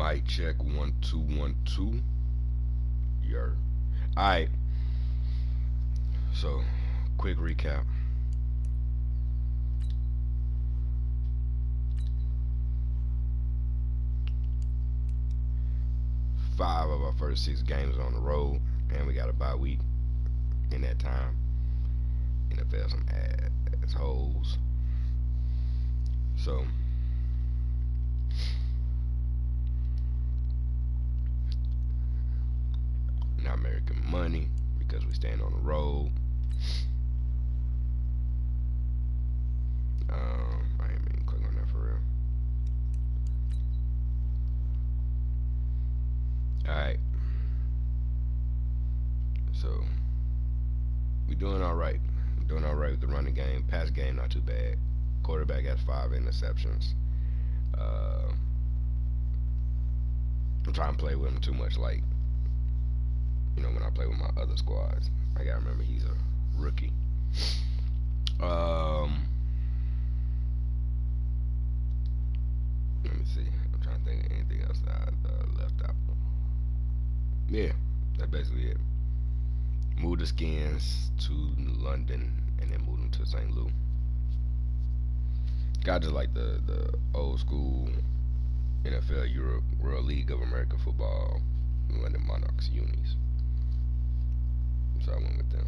Mic check 1 2 1 2. Yer. Alright. So, quick recap. Five of our first 6 games on the road, and we got a bye week in that time. NFL some assholes. So, not making money because we stand on the road. I ain't mean to click on that for real. Alright. So, we doing alright. Doing alright with the running game. Pass game, not too bad. Quarterback has 5 interceptions. I'm trying to play with him too much like, when I play with my other squads. I gotta remember he's a rookie. Let me see. I'm trying to think of anything else that I left out. Yeah, that's basically it. Moved the Skins to London and then moved them to St. Louis. Got just like the old school NFL Europe World League of American Football London Monarchs unis. So I went with them.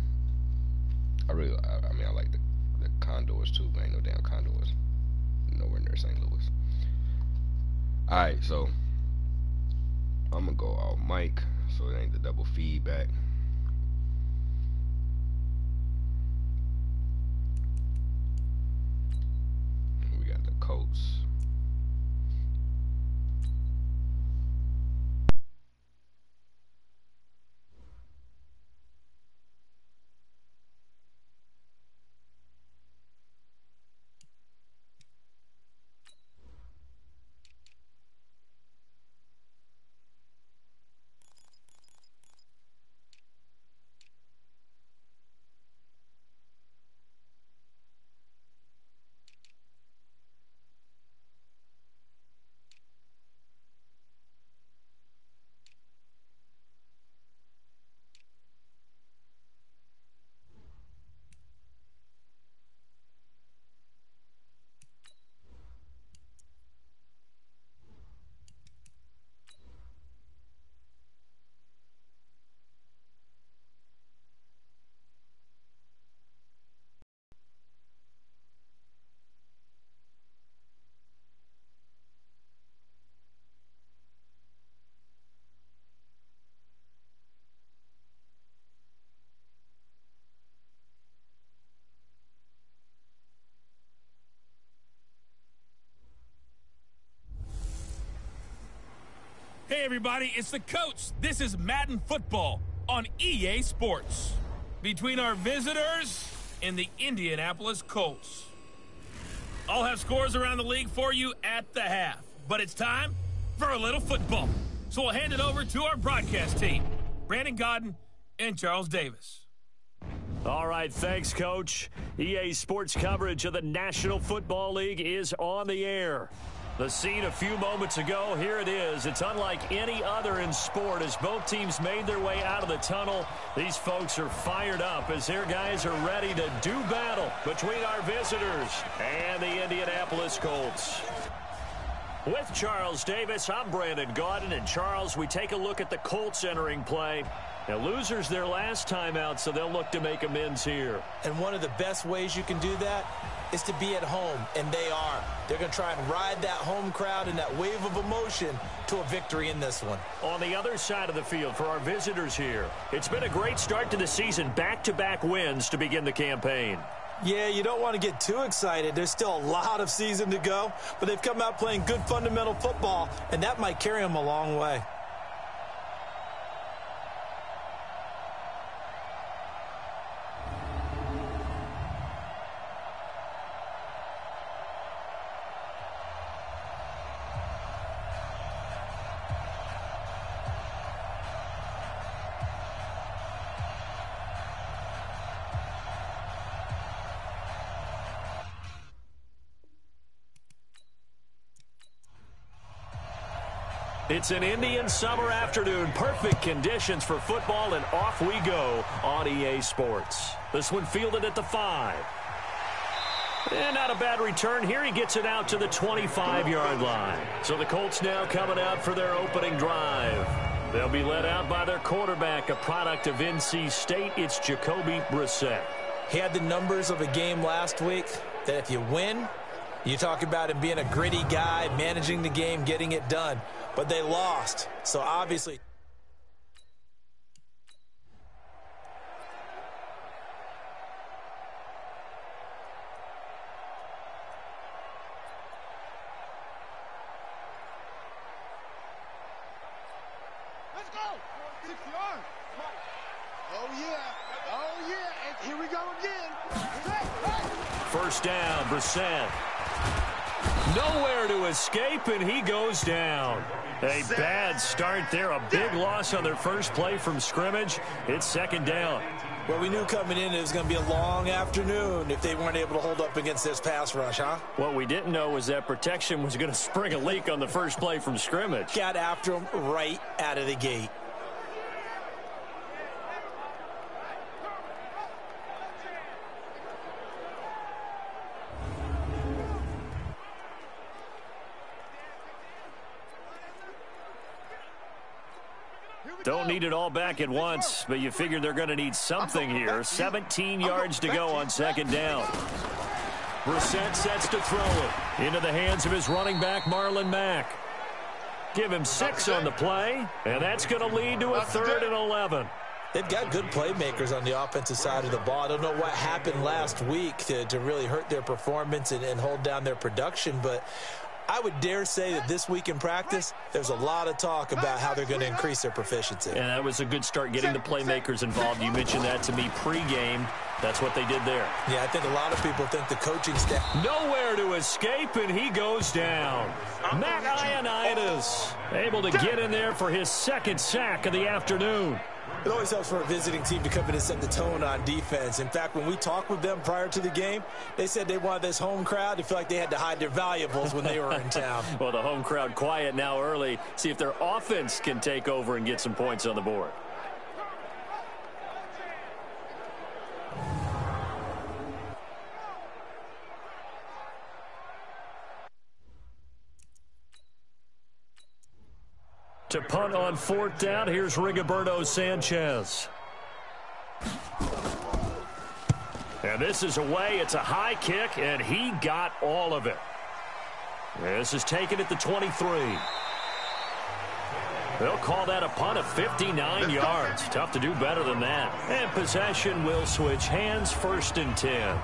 I like the Condors too, but ain't no damn Condors nowhere near St. Louis. Alright, so I'm gonna go off mic so it ain't the double feedback. We got the Colts. Hey everybody, it's the Colts. This is Madden Football on EA Sports. Between our visitors and the Indianapolis Colts. I'll have scores around the league for you at the half. But it's time for a little football. So we'll hand it over to our broadcast team, Brandon Godden and Charles Davis. All right, thanks, Coach. EA Sports coverage of the National Football League is on the air. The scene a few moments ago, here it is. It's unlike any other in sport as both teams made their way out of the tunnel. These folks are fired up as their guys are ready to do battle between our visitors and the Indianapolis Colts. With Charles Davis, I'm Brandon Gaudin. And Charles, we take a look at the Colts entering play. Now, losers their last time out, so they'll look to make amends here. And one of the best ways you can do that is to be at home, and they are. They're going to try and ride that home crowd and that wave of emotion to a victory in this one. On the other side of the field for our visitors here, it's been a great start to the season, back-to-back wins to begin the campaign. Yeah, you don't want to get too excited. There's still a lot of season to go, but they've come out playing good fundamental football, and that might carry them a long way. It's an Indian summer afternoon. Perfect conditions for football, and off we go on EA Sports. This one fielded at the 5. And not a bad return here. He gets it out to the 25-yard line. So the Colts now coming out for their opening drive. They'll be led out by their quarterback, a product of NC State. It's Jacoby Brissett. He had the numbers of a game last week that if you win, you talk about him being a gritty guy, managing the game, getting it done. But they lost. So obviously... Let's go. 6 yards. Oh, yeah. Oh, yeah. And here we go again. First down, Brissett. Nowhere to escape, and he goes down. A bad start there. A big loss on their first play from scrimmage. It's second down. Well, we knew coming in it was going to be a long afternoon if they weren't able to hold up against this pass rush, huh? What we didn't know was that protection was going to spring a leak on the first play from scrimmage. Got after him right out of the gate. Don't need it all back at once, but you figure they're going to need something here. 17 yards to go on second down. Brissett sets to throw it into the hands of his running back, Marlon Mack. Give him 6 on the play, and that's going to lead to a 3rd and 11. They've got good playmakers on the offensive side of the ball. I don't know what happened last week to really hurt their performance and hold down their production, but I would dare say that this week in practice, there's a lot of talk about how they're going to increase their proficiency. And that was a good start getting the playmakers involved. You mentioned that to me pregame. That's what they did there. Yeah, I think a lot of people think the coaching staff... Nowhere to escape, and he goes down. Matt Ioannidis able to get in there for his 2nd sack of the afternoon. It always helps for a visiting team to come in and set the tone on defense. In fact, when we talked with them prior to the game, they said they wanted this home crowd to feel like they had to hide their valuables when they were in town. Well, the home crowd quiet now early. See if their offense can take over and get some points on the board. To punt on 4th down, here's Rigoberto Sanchez. And this is away. It's a high kick, and he got all of it. This is taken at the 23. They'll call that a punt of 59 yards. Tough to do better than that. And possession will switch hands, 1st and 10.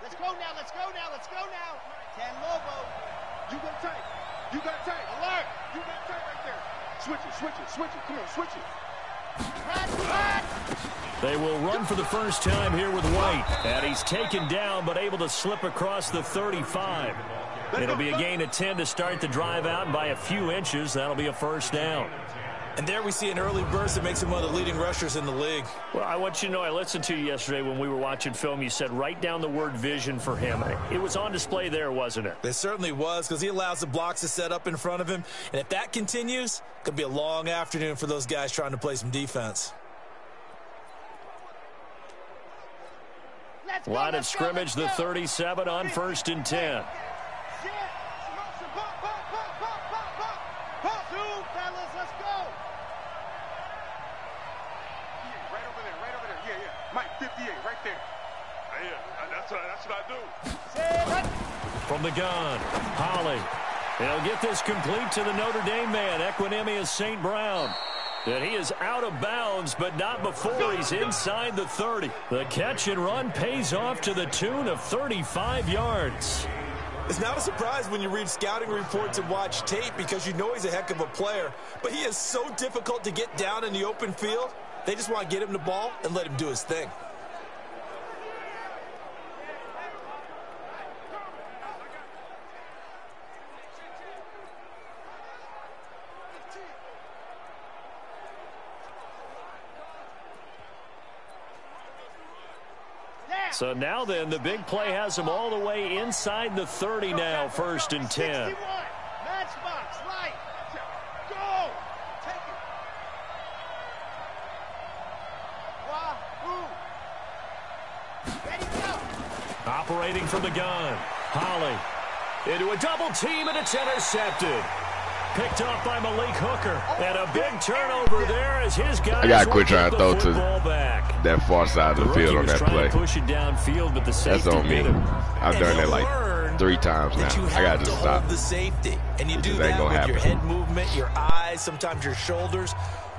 Let's go now, let's go now, let's go now. 10 Lobo. You got tight. You got tight. Alert. You got tight right there. Switch it, switch it, switch it. Come on, switch it. They will run for the first time here with White. And he's taken down but able to slip across the 35. It'll be a gain of 10 to start the drive out, and by a few inches, that'll be a 1st down. And there we see an early burst that makes him one of the leading rushers in the league. Well, I want you to know, I listened to you yesterday when we were watching film. You said write down the word vision for him. It was on display there, wasn't it? It certainly was, because he allows the blocks to set up in front of him. And if that continues, it could be a long afternoon for those guys trying to play some defense. Line of scrimmage, the 37 on 1st and 10. That's what I do. From the gun, Holly. They'll get this complete to the Notre Dame man, Equinemius St. Brown. And he is out of bounds, but not before he's inside the 30. The catch and run pays off to the tune of 35 yards. It's not a surprise when you read scouting reports and watch tape, because you know he's a heck of a player. But he is so difficult to get down in the open field. They just want to get him the ball and let him do his thing. So now then, the big play has them all the way inside the 30 now, 1st and 10. Matchbox, right. Go. Take it. Wahoo. Ready, go. Operating from the gun. Holly into a double team, and it's intercepted. Picked up by Malik Hooker. And a big turnover there as his guys I gotta quit trying to throw to back. that far side of the field on that play. Push it downfield, but the That's on me. I've done that like 3 times now. I gotta just stop. The safety, and you do ain't that gonna with happen. your head movement, your eyes, sometimes your shoulders.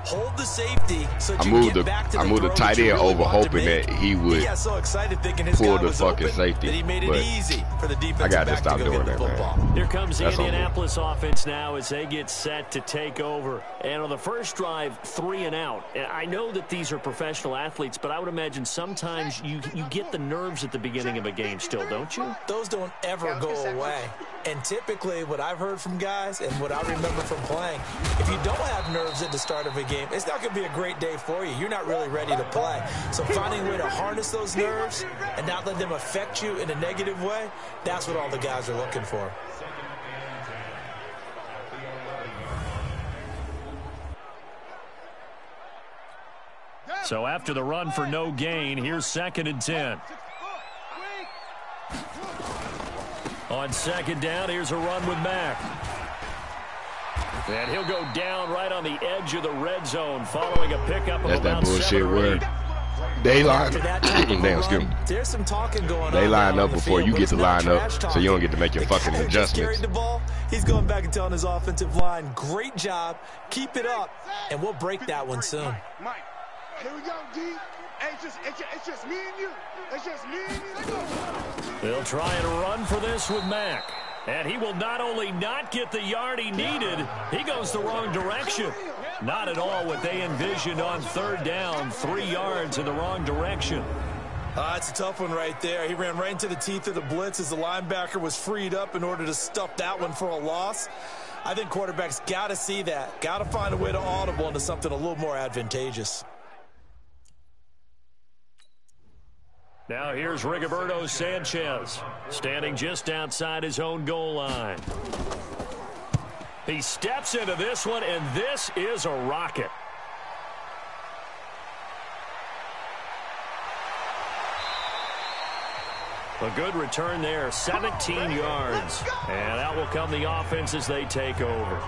Hold the safety so that I you moved get back to I the moved the throw tight that you end really over, want to hoping make. that he would He got so excited thinking his pull guy the was fucking open safety, that he made it but easy for the I defensive gotta back stop to go doing get the that, football. man. Here comes the That's on me. Indianapolis offense now as they get set to take over. And on the first drive, 3 and out. And I know that these are professional athletes, but I would imagine sometimes you get the nerves at the beginning of a game still, don't you? Those don't ever go away. And typically what I've heard from guys and what I remember from playing, if you don't have nerves at the start of a game, it's not going to be a great day for you. You're not really ready to play. So finding a way to harness those nerves and not let them affect you in a negative way, that's what all the guys are looking for. So after the run for no gain, here's 2nd and 10. On 2nd down, here's a run with Mack. And he'll go down right on the edge of the red zone following a pickup of That's that about bullshit 7 or 8. where they line. After that type of Damn, a excuse run, me. there's some talking going on. They line down up on the before field, you but get it's to not line up, trash so you don't talking. get to make your The fucking guy who just carried adjustments. the ball, he's going back and telling his offensive line, great job, keep it up, and we'll break that one soon. Mike, here we go, D. It's just me and you. It's just me and you. Let's go. They'll try and run for this with Mack. And he will not only not get the yard he needed, he goes the wrong direction. Not at all what they envisioned on 3rd down, 3 yards in the wrong direction. It's a tough one right there. He ran right into the teeth of the blitz as the linebacker was freed up in order to stuff that one for a loss. I think quarterbacks got to see that. Got to find a way to audible into something a little more advantageous. Now here's Rigoberto Sanchez, standing just outside his own goal line. He steps into this one, and this is a rocket. A good return there, 17 yards. And out will come the offense as they take over.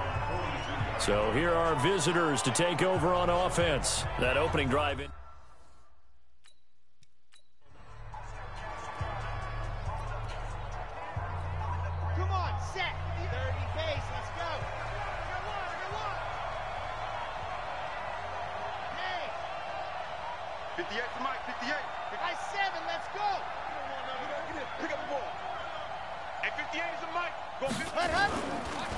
So here are visitors to take over on offense. That opening drive in. Come on, set. 30 pace. Let's go. Hey. 58 for Mike, 58. High 7. Let's go. Pick up the ball. And 58 is a Mike. Go 58. Hut.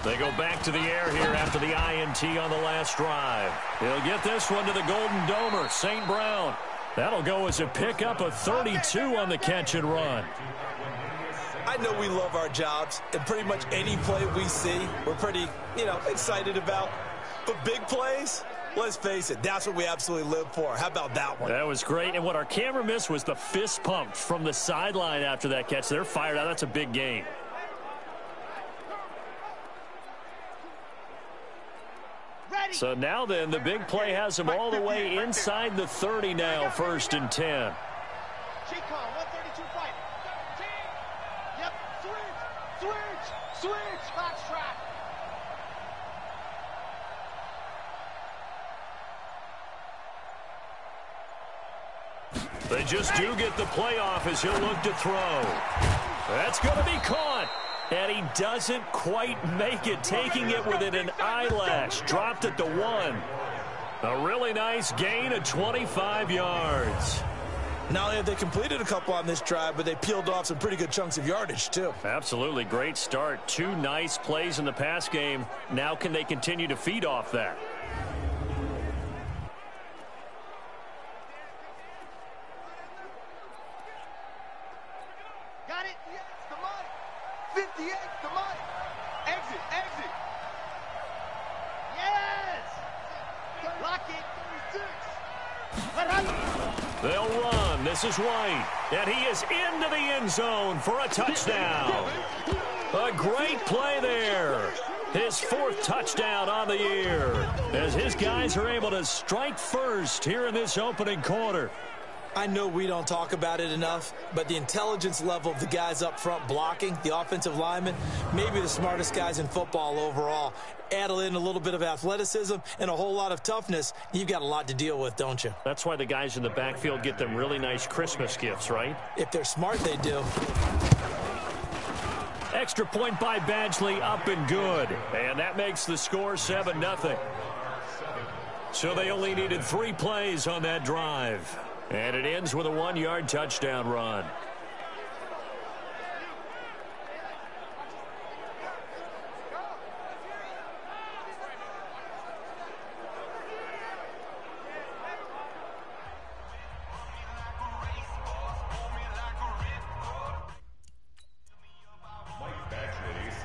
They go back to the air here after the INT on the last drive. He'll get this one to the Golden Domer, St. Brown. That'll go as a pickup of 32 on the catch and run. I know we love our jobs, and pretty much any play we see, we're pretty, excited about. But big plays, let's face it, that's what we absolutely live for. How about that one? That was great, and what our camera missed was the fist pump from the sideline after that catch. They're fired out. That's a big game. So now then, the big play has them all the way inside the 30 now, 1st and 10. G-Con, 132 fight. Yep, switch. Box trap. They just do get the playoff as he'll look to throw. That's going to be caught. And he doesn't quite make it, taking it within an eyelash. Dropped at the 1. A really nice gain of 25 yards. Not only have they completed a couple on this drive, but they peeled off some pretty good chunks of yardage, too. Absolutely great start. 2 nice plays in the pass game. Now can they continue to feed off that? Got it. Yes, the Mike. 58, the Mike. Exit. Yes. Lock it. 36. They'll run. This is White. And he is into the end zone for a touchdown. A great play there. His fourth touchdown on the year, as his guys are able to strike first here in this opening quarter. I know we don't talk about it enough, but the intelligence level of the guys up front blocking, the offensive linemen, maybe the smartest guys in football overall. Add in a little bit of athleticism and a whole lot of toughness, you've got a lot to deal with, don't you? That's why the guys in the backfield get them really nice Christmas gifts, right? If they're smart, they do. Extra point by Badgley, up and good. And that makes the score 7-0. So they only needed 3 plays on that drive. And it ends with a 1-yard touchdown run.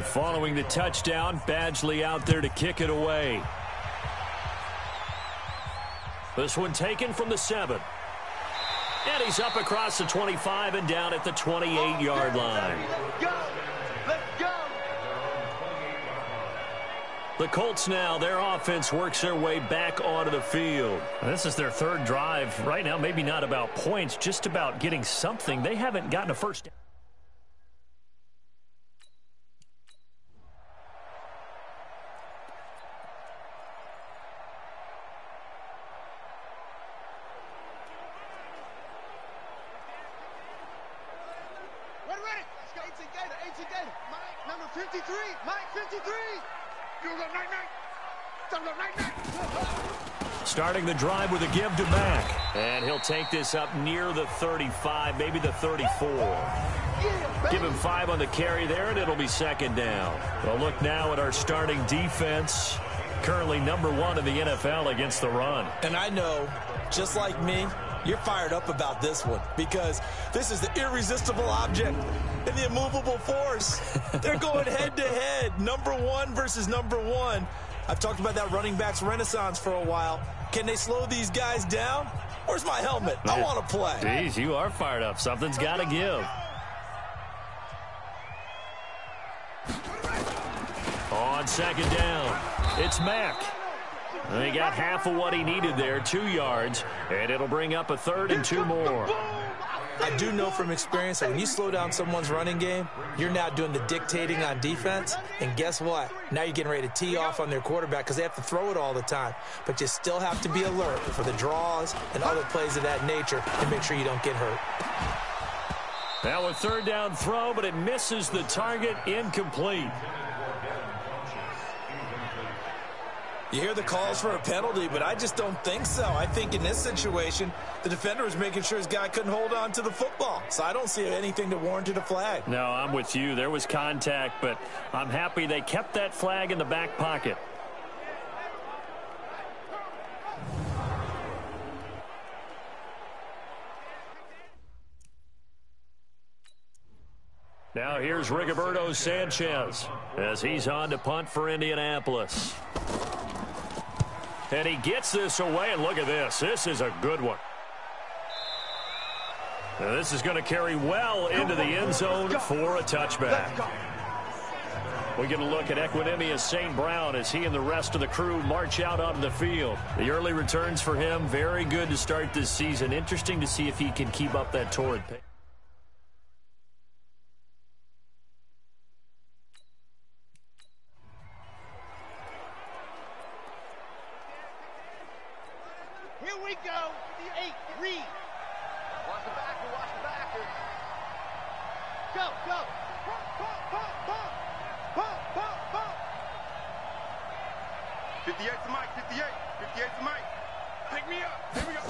Following the touchdown, Badgley out there to kick it away. This one taken from the 7. And he's up across the 25 and down at the 28-yard line. Let's go. The Colts now, their offense works their way back onto the field. This is their 3rd drive. Right now, maybe not about points, just about getting something. They haven't gotten a first down. Number 53, Mike 53. Starting the drive with a give to Mack. And he'll take this up near the 35, maybe the 34. Give him 5 on the carry there, and it'll be 2nd down. We'll look now at our starting defense. Currently number 1 in the NFL against the run. And I know, just like me, you're fired up about this one because this is the irresistible object and the immovable force. They're going head-to-head, number 1 versus number 1. I've talked about that running backs renaissance for a while. Can they slow these guys down? Where's my helmet? I want to play. Jeez, you are fired up. Something's got to give. On 2nd down, it's Mack. He got half of what he needed there, 2 yards, and it'll bring up a 3rd and 2 more. I do know from experience that when you slow down someone's running game, you're now doing the dictating on defense. And guess what? Now you're getting ready to tee off on their quarterback because they have to throw it all the time. But you still have to be alert for the draws and other plays of that nature and make sure you don't get hurt. Now a 3rd down throw, but it misses the target, incomplete. You hear the calls for a penalty, but I just don't think so. I think in this situation, the defender was making sure his guy couldn't hold on to the football. So I don't see anything that warranted a flag. No, I'm with you. There was contact, but I'm happy they kept that flag in the back pocket. Now here's Rigoberto Sanchez as he's on to punt for Indianapolis. And he gets this away, and look at this. This is a good one. Now this is going to carry well into the end zone for a touchback. We get a look at Equinemius St. Brown as he and the rest of the crew march out onto the field. The early returns for him, very good to start this season. Interesting to see if he can keep up that torrid pace. Here we go. 8, read. Watch the backer, watch the backer. Go, go. Pump, pump, pump, pump. Pump, pump, pump. 58 to Mike, 58. 58 to Mike. Pick me up. Here we go.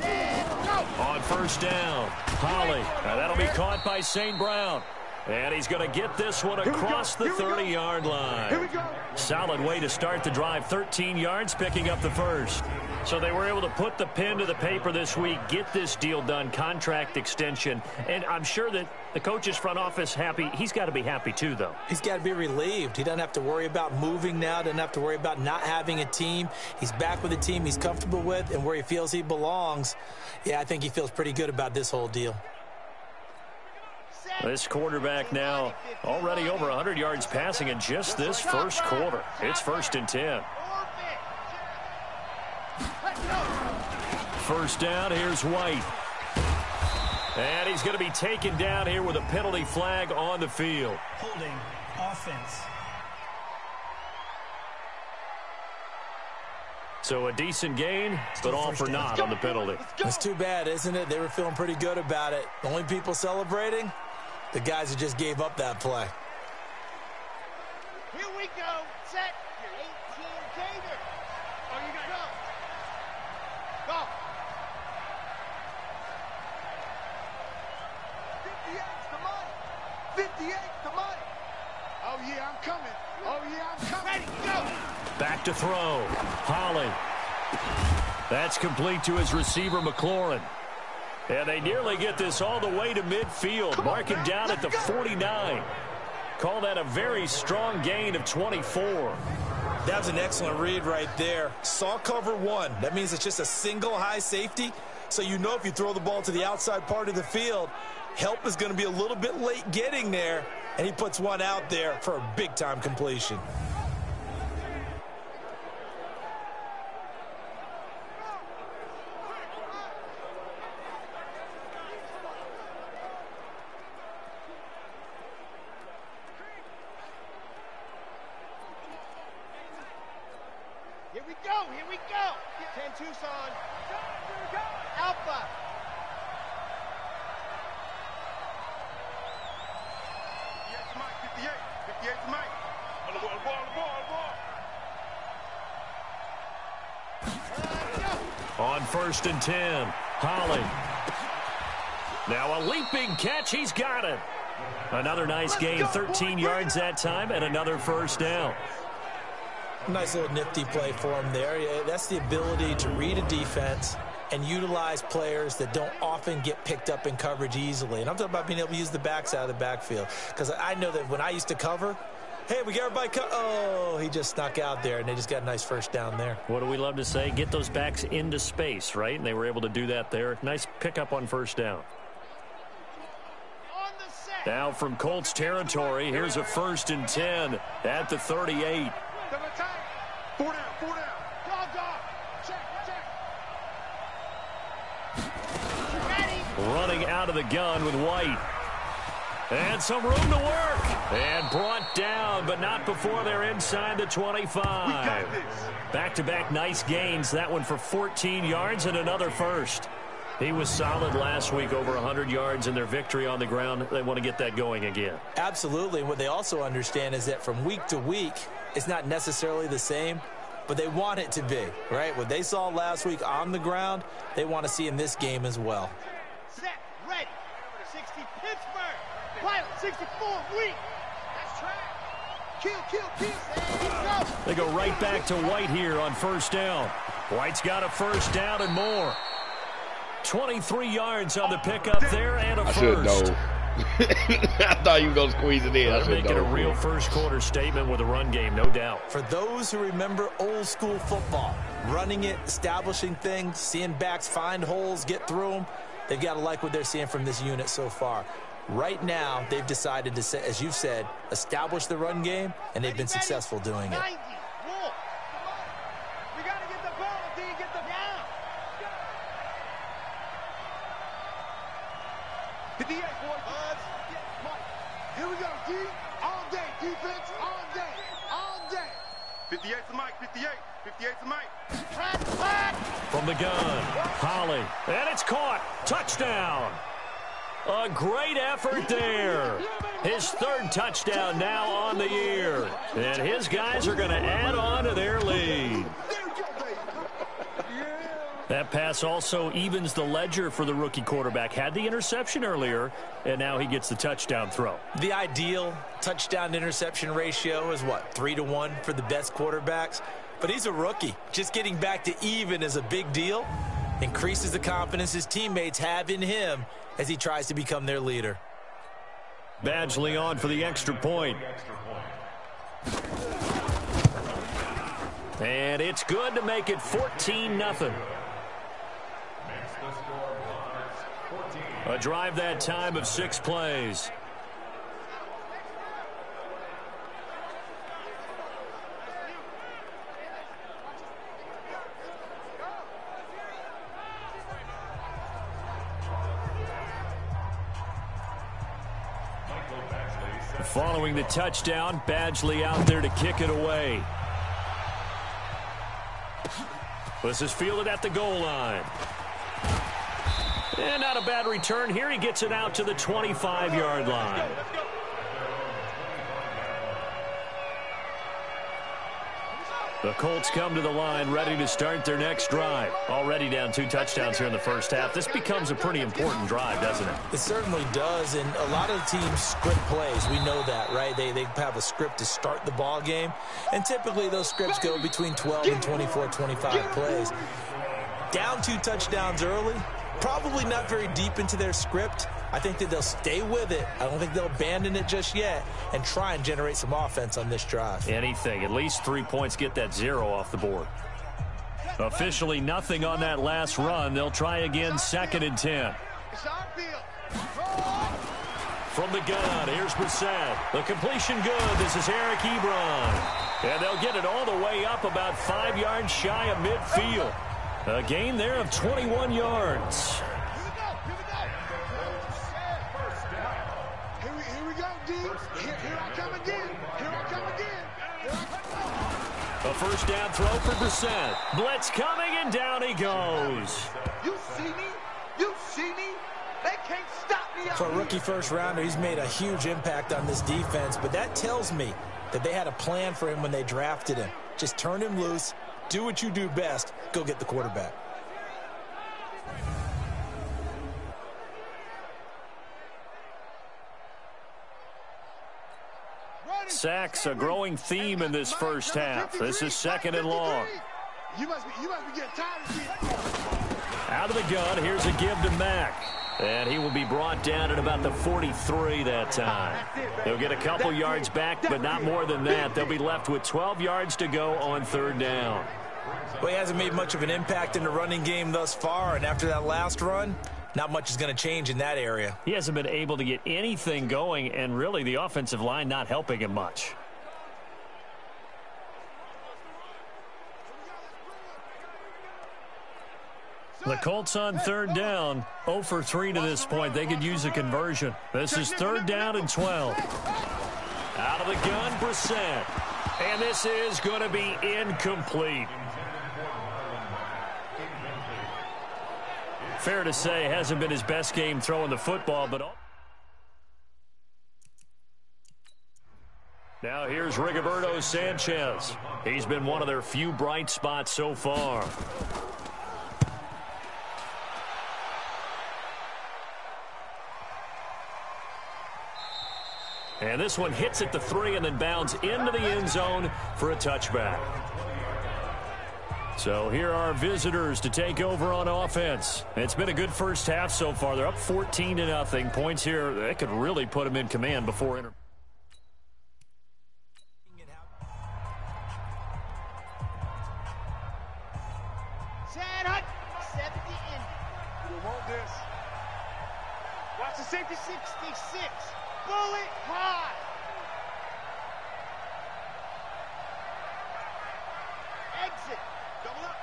Go. On 1st down, Holly. Now that'll be caught by St. Brown. And he's going to get this one across the 30-yard line. Here we go. Solid way to start the drive. 13 yards, picking up the 1st. So they were able to put the pen to the paper this week, get this deal done, contract extension. And I'm sure that the coach's front office happy. He's got to be happy too, though. He's got to be relieved. He doesn't have to worry about moving now, doesn't have to worry about not having a team. He's back with a team he's comfortable with and where he feels he belongs. Yeah, I think he feels pretty good about this whole deal. This quarterback now already over 100 yards passing in just this first quarter. It's 1st and 10. First down, here's White. And he's going to be taken down here with a penalty flag on the field. Holding offense. So a decent gain, but all for naught on the penalty. It's too bad, isn't it? They were feeling pretty good about it. The only people celebrating, the guys who just gave up that play. Here we go. Set. Your 18 Gator. Oh, you got go. Go. 58's the money. 58's the money. Oh, yeah, I'm coming. Oh, yeah, I'm coming. Ready, go. Back to throw. Holly. That's complete to his receiver, McLaurin. And they nearly get this all the way to midfield. Mark him down at the 49. Call that a very strong gain of 24. That was an excellent read right there. Saw cover one. That means it's just a single high safety. So you know if you throw the ball to the outside part of the field, help is going to be a little bit late getting there. And he puts one out there for a big-time completion. Here we go. Here we go. 10 Tucson. Alpha. Mike, 58. 58's Mike. On the ball, on the ball, on the ball, on the ball. On 1st and 10, Holly. Now a leaping catch. He's got it. Another nice gain, 13 yards that time, and another first down. Nice little nifty play for him there. Yeah, that's the ability to read a defense and utilize players that don't often get picked up in coverage easily. And I'm talking about being able to use the backs out of the backfield. Because I know that when I used to cover, hey, we got everybody oh, he just snuck out there, and they just got a nice first down there. What do we love to say? Get those backs into space, right? And they were able to do that there. Nice pickup on first down. Now from Colts territory, here's a 1st and 10 at the 38. 4 down, 4 down. Dog, dog. Check, check. Ready. Running out of the gun with White. And some room to work. And brought down, but not before they're inside the 25. Back-to-back nice gains. That one for 14 yards and another first. He was solid last week, over 100 yards in their victory on the ground. They want to get that going again. Absolutely. And what they also understand is that from week to week, it's not necessarily the same, but they want it to be, right? What they saw last week on the ground, they want to see in this game as well. Set. Ready. 60 Pittsburgh. Pilot 64 weak. That's track. Kill. They go right back to White here on first down. White's got a first down and more. 23 yards on the pickup there and a first. I thought you were going to squeeze it in. They're making a real first quarter statement with a run game, no doubt. For those who remember old school football, running it, establishing things, seeing backs find holes, get through them, they've got to like what they're seeing from this unit so far. Right now, they've decided to, as you've said, establish the run game, and they've been successful doing it. 90. Wolf. We got to get the ball. Do you get the down? 58, boy. Here we go, D. All day. Defense, all day. All day. 58's Mike, 58. 58's Mike. Track. From the gun, Holly. And it's caught. Touchdown. A great effort there. His 3rd touchdown now on the year. And his guys are going to add on to their lead. That pass also evens the ledger for the rookie quarterback. Had the interception earlier, and now he gets the touchdown throw. The ideal touchdown-interception ratio is what, 3-to-1 for the best quarterbacks? but he's a rookie. Just getting back to even is a big deal. Increases the confidence his teammates have in him as he tries to become their leader. Badgley on for the extra point. And it's good to make it 14-0. A drive that time of 6 plays. Following the touchdown, Badgley out there to kick it away. This is fielded at the goal line. And not a bad return here. He gets it out to the 25-yard line. The Colts come to the line ready to start their next drive. Already down 2 touchdowns here in the first half. This becomes a pretty important drive, doesn't it? It certainly does, and a lot of the teams script plays. We know that, right? They have a script to start the ball game, and typically those scripts go between 12 and 24, 25 plays. Down 2 touchdowns early, probably not very deep into their script. I think that they'll stay with it. I don't think they'll abandon it just yet and try and generate some offense on this drive. Anything. At least 3 points, get that 0 off the board. Officially nothing on that last run. They'll try again, 2nd and 10. From the gun, here's Brissett. The completion good. This is Eric Ebron. And they'll get it all the way up about 5 yards shy of midfield. A gain there of 21 yards. A first down throw for Brissett. Blitz coming, and down he goes. You see me? You see me? They can't stop me. For a rookie first-rounder, he's made a huge impact on this defense, but that tells me that they had a plan for him when they drafted him. Just turn him loose, do what you do best, go get the quarterback. Sacks, a growing theme in this first half. This is 2nd and long. You must be getting tired of it. Out of the gun, here's a give to Mack. And he will be brought down at about the 43 that time. They'll get a couple yards back, but not more than that. They'll be left with 12 yards to go on 3rd down. Well, he hasn't made much of an impact in the running game thus far, and after that last run, not much is going to change in that area. He hasn't been able to get anything going, and really the offensive line not helping him much. The Colts on 3rd down, 0 for 3 to this point. They could use a conversion. This is 3rd down and 12. Out of the gun, Brissett. And this is going to be incomplete. Fair to say, hasn't been his best game throwing the football, but now here's Rigoberto Sanchez. He's been one of their few bright spots so far. And this one hits at the 3 and then bounds into the end zone for a touchback. So here are our visitors to take over on offense. It's been a good first half so far. They're up 14-0. Points here, they could really put them in command before inter. Chad Hunt, 70 Indy. We want this. Watch the safety. 66. Bullet high. Exit. Double up.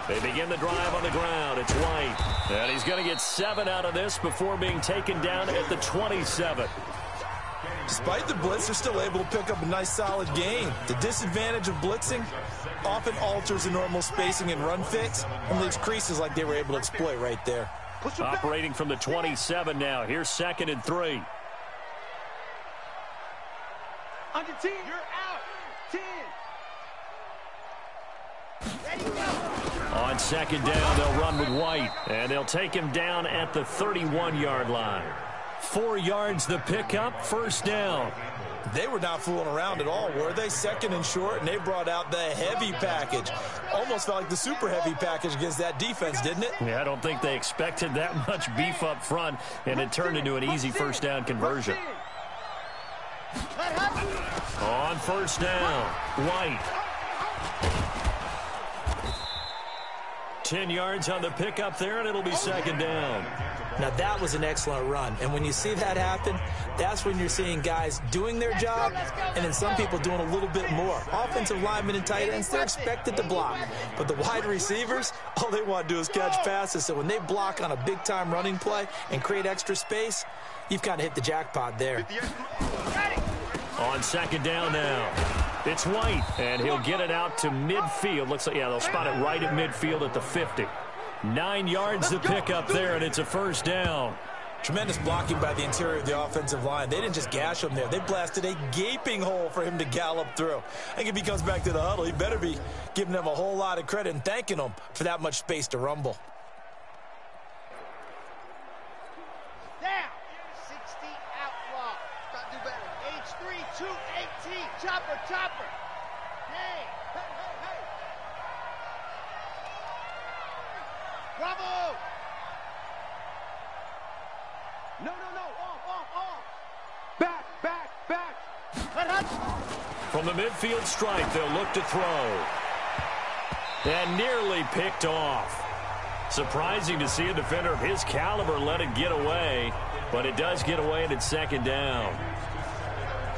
They begin the drive on the ground. It's White. And he's going to get 7 out of this before being taken down at the 27. Despite the blitz, they're still able to pick up a nice solid gain. The disadvantage of blitzing often alters the normal spacing and run fits and leaves creases like they were able to exploit right there. Operating from the 27 now. Here's 2nd and 3. Under 10. You're out. 10. Ready, go. On 2nd down, they'll run with White. And they'll take him down at the 31-yard line. 4 yards the pickup, 1st down. They were not fooling around at all, were they? Second and short, and they brought out the heavy package. Almost felt like the super heavy package against that defense, didn't it? Yeah, I don't think they expected that much beef up front, and it turned into an easy first down conversion. On first down, White. 10 yards on the pickup there, and it'll be second down. Now, that was an excellent run. And when you see that happen, that's when you're seeing guys doing their job and then some people doing a little bit more. Offensive linemen and tight ends, they're expected to block. But the wide receivers, all they want to do is catch passes. So when they block on a big-time running play and create extra space, you've kind of hit the jackpot there. On second down now, it's White, and he'll get it out to midfield. Looks like, yeah, they'll spot it right at midfield at the 50. 9 yards to pick up there, and it's a first down. Tremendous blocking by the interior of the offensive line. They didn't just gash him there. They blasted a gaping hole for him to gallop through. I think if he comes back to the huddle, he better be giving them a whole lot of credit and thanking them for that much space to rumble. Down. 60 outlaw. Got to do better. H3, 218. Chopper, chopper. Hey. Hey, hey, hey. Bravo. No. Off. Back. From the midfield stripe, they'll look to throw. And nearly picked off. Surprising to see a defender of his caliber let it get away, but it does get away and it's second down.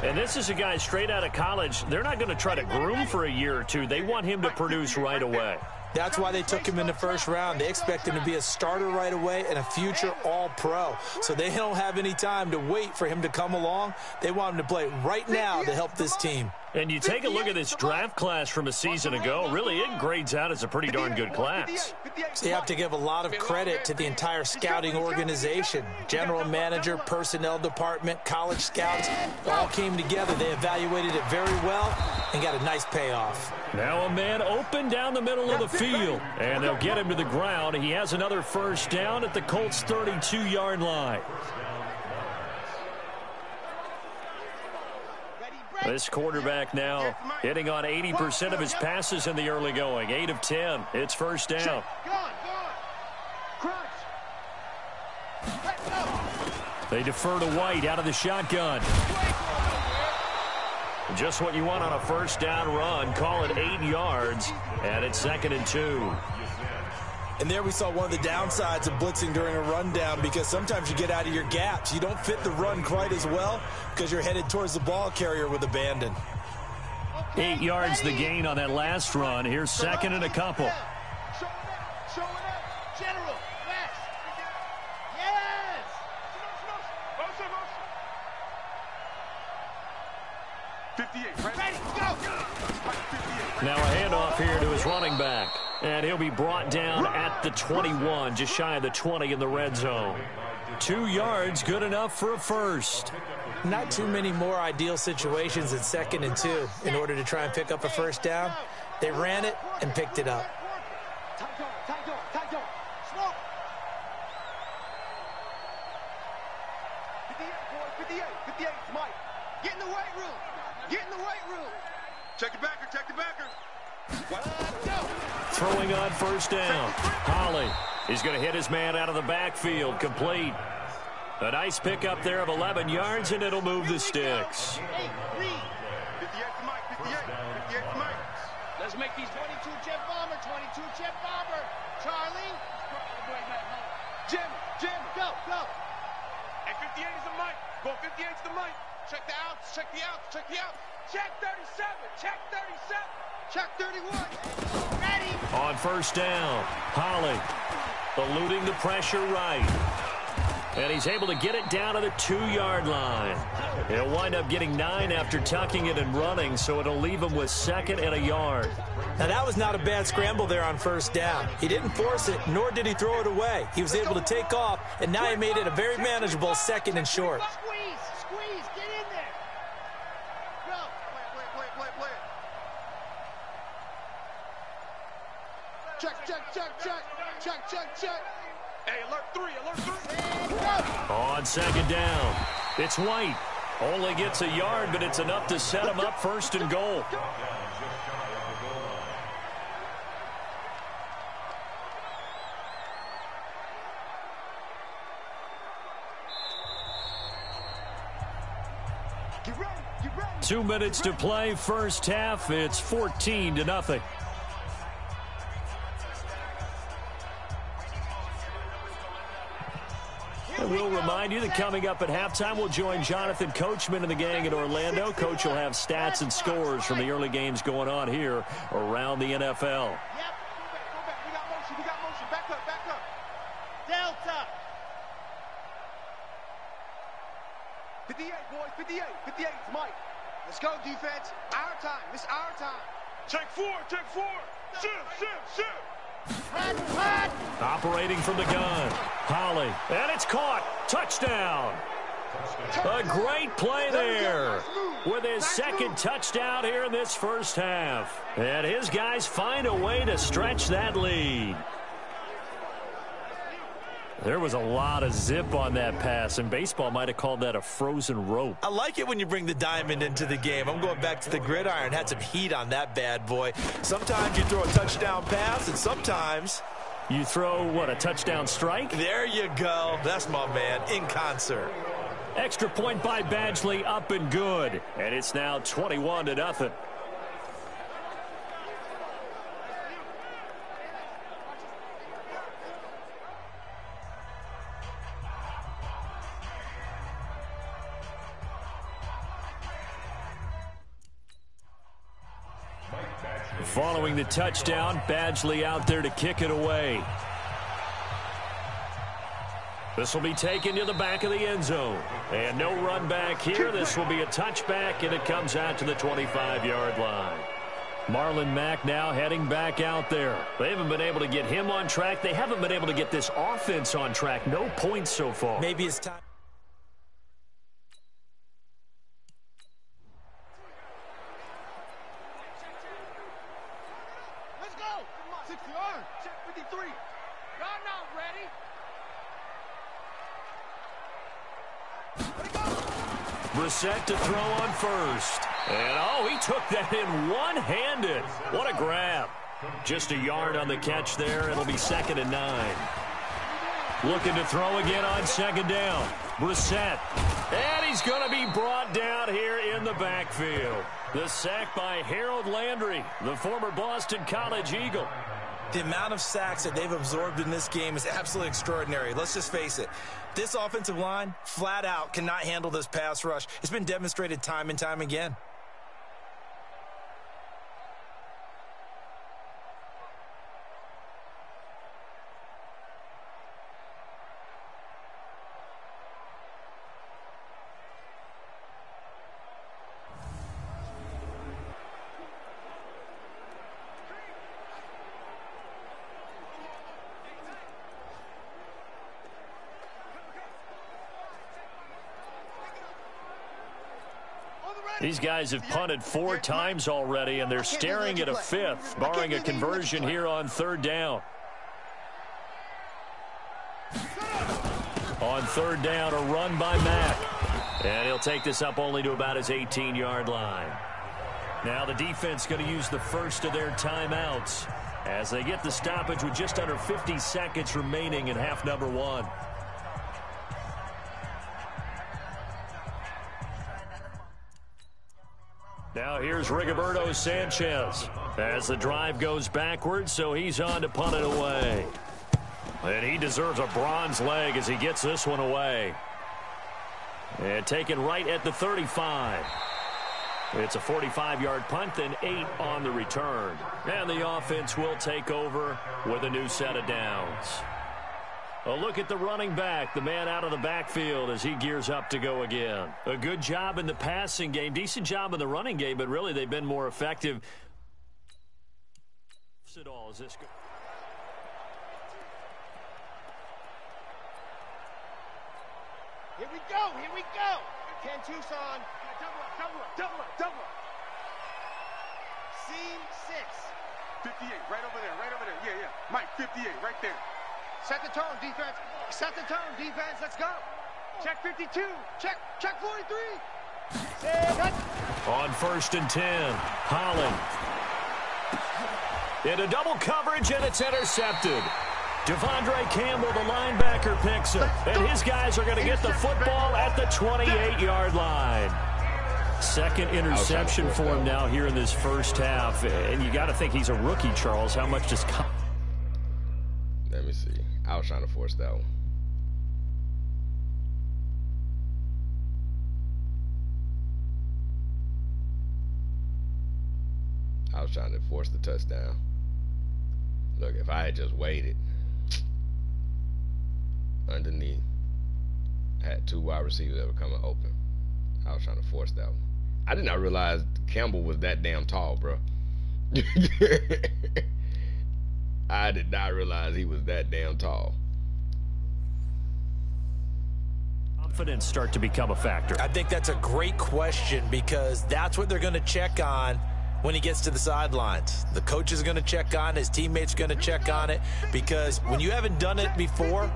And this is a guy straight out of college. They're not going to try to groom for a year or two. They want him to produce right away. That's why they took him in the first round. They expect him to be a starter right away and a future all-pro. So they don't have any time to wait for him to come along. They want him to play right now to help this team. And you take a look at this draft class from a season ago, really it grades out as a pretty darn good class. So you have to give a lot of credit to the entire scouting organization. General manager, personnel department, college scouts, all came together. They evaluated it very well and got a nice payoff. Now a man open down the middle of the field, and they'll get him to the ground. He has another first down at the Colts' 32-yard line. This quarterback now hitting on 80% of his passes in the early going. 8 of 10. It's first down. They defer to White out of the shotgun. Just what you want on a first down run. Call it 8 yards, and it's 2nd and 2. And there we saw one of the downsides of blitzing during a rundown, because sometimes you get out of your gaps. You don't fit the run quite as well because you're headed towards the ball carrier with abandon. 8 yards the gain on that last run. Here's 2nd and a couple. Show it up. General, West. Yes. Motion. 58, right? Ready, go. Now a handoff here to his running back. And he'll be brought down at the 21, just shy of the 20 in the red zone. 2 yards, good enough for a first. Not too many more ideal situations in 2nd and 2 in order to try and pick up a first down. They ran it and picked it up. Tight door. Smoke. 58, Mike. Get in the weight room. Check the backer. Throwing on first down. Holly is going to hit his man out of the backfield. Complete. A nice pickup there of 11 yards, and it'll move the sticks. 58 to Mike. Let's make these 22 jet bomber. Charlie. Jim, go. And 58 is the Mike. Go 58 is the Mike. Check the outs. Check 37. Check 31. Ready. On first down, Holly eluding the pressure right. And he's able to get it down to the 2-yard line. He'll wind up getting 9 after tucking it and running, so it'll leave him with 2nd and a yard. Now, that was not a bad scramble there on first down. He didn't force it, nor did he throw it away. He was able to take off, and now he made it a very manageable 2nd and short. Squeeze, get in there. Go. Play. Check. Hey, alert 3. On second down, it's White. Only gets a yard, but it's enough to set him up first and goal. Get ready, get ready. 2 minutes to play, first half. It's 14-0. And we'll remind you that coming up at halftime, we'll join Jonathan Coachman and the gang in Orlando. Coach will have stats and scores from the early games going on here around the NFL. Yep, go back. We got motion. Back up. Delta. 58, boys, 58. 58, it's Mike. Let's go, defense. Our time. This is our time. Check four. Shift. Operating from the gun. Holly. And it's caught. Touchdown. A great play there with his second touchdown here in this first half. And his guys find a way to stretch that lead. There was a lot of zip on that pass, and baseball might have called that a frozen rope. I like it when you bring the diamond into the game. I'm going back to the gridiron. Had some heat on that bad boy. Sometimes you throw a touchdown pass, and sometimes you throw, what, a touchdown strike? There you go. That's my man, in concert. Extra point by Badgley, up and good. And it's now 21-0. Following the touchdown, Badgley out there to kick it away. This will be taken to the back of the end zone. And no run back here. This will be a touchback, and it comes out to the 25-yard line. Marlon Mack now heading back out there. They haven't been able to get him on track. They haven't been able to get this offense on track. No points so far. Maybe it's time. Let's go. 60 yard. Check 53. Y'all not ready. Brissett to throw on first. And, oh, he took that in one-handed. What a grab. Just a yard on the catch there. It'll be 2nd and 9. Looking to throw again on 2nd down. Brissett. And he's going to be brought down here in the backfield. The sack by Harold Landry, the former Boston College Eagle. The amount of sacks that they've absorbed in this game is absolutely extraordinary. Let's just face it. This offensive line, flat out, cannot handle this pass rush. It's been demonstrated time and time again. These guys have punted 4 times already, and they're staring at a 5th, barring a conversion here on 3rd down. On 3rd down, a run by Mack. And he'll take this up only to about his 18-yard line. Now the defense going to use the first of their timeouts as they get the stoppage with just under 50 seconds remaining in half number 1. Now here's Rigoberto Sanchez as the drive goes backwards, so he's on to punt it away. And he deserves a bronze leg as he gets this one away. And taken right at the 35. It's a 45-yard punt, then 8 on the return. And the offense will take over with a new set of downs. A look at the running back, the man out of the backfield as he gears up to go again. A good job in the passing game, decent job in the running game, but really they've been more effective. It all is this good? Here we go. 10 Tucson. Double up. C6. 58, right over there. Yeah. Mike, 58, right there. Set the tone, defense. Let's go. Check 52. Check 43. On 1st and 10, Holland. Into double coverage, and it's intercepted. Devondre Campbell, the linebacker, picks it. And his guys are going to get the football at the 28-yard line. Second interception for him now here in this first half. And you got to think he's a rookie, Charles. How much does... Let me see. I was trying to force that one. I was trying to force the touchdown. Look, if I had just waited underneath, I had 2 wide receivers that were coming open. I was trying to force that one. I did not realize Campbell was that damn tall, bro. I did not realize he was that damn tall. Confidence start to become a factor. I think that's a great question because that's what they're going to check on when he gets to the sidelines. The coach is going to check on it. His teammates are going to check on it because when you haven't done it before,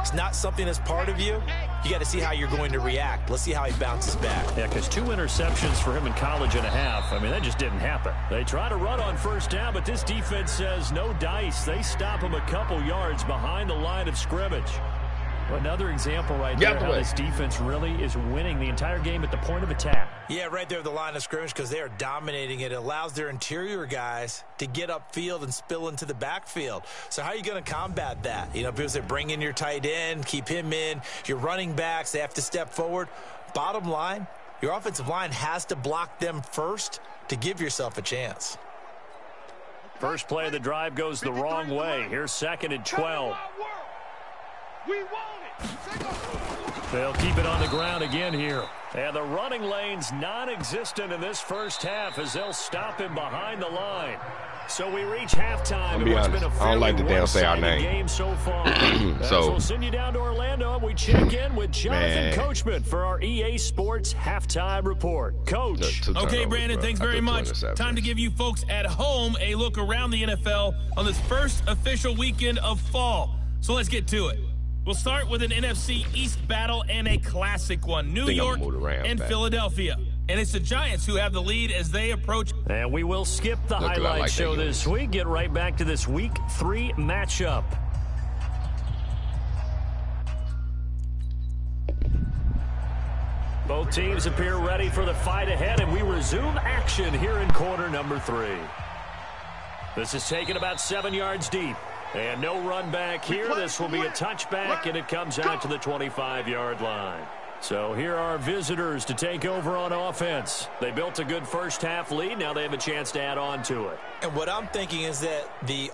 it's not something that's part of you. You got to see how you're going to react. Let's see how he bounces back. Yeah, because 2 interceptions for him in college and a half. I mean, that just didn't happen. They try to run on first down, but this defense says no dice. They stop him a couple yards behind the line of scrimmage. Another example right there how this defense really is winning the entire game at the point of attack. Yeah, right there at the line of scrimmage because they are dominating it. It allows their interior guys to get upfield and spill into the backfield. So how are you going to combat that? You know, people say bring in your tight end, keep him in. Your running backs, they have to step forward. Bottom line, your offensive line has to block them first to give yourself a chance. First play of the drive goes the wrong way. Here's 2nd and 12. We want it. They'll keep it on the ground again here. And the running lane's non-existent in this first half as they'll stop him behind the line. So we reach halftime. Be honest, I don't like to damn say our name. Game so far. So we'll send you down to Orlando and we check in with Jonathan Coachman for our EA Sports halftime report. Coach. Okay, Brandon, thanks very much. Time to give you folks at home a look around the NFL on this first official weekend of fall. So let's get to it. We'll start with an NFC East battle and a classic one. New York and Philadelphia. And it's the Giants who have the lead as they approach. And we will skip the highlight show this week. Get right back to this Week 3 matchup. Both teams appear ready for the fight ahead, and we resume action here in quarter number 3. This is taken about 7 yards deep. And no run back here. This will be a touchback, and it comes out to the 25-yard line. So here are visitors to take over on offense. They built a good first half lead. Now they have a chance to add on to it. And what I'm thinking is that the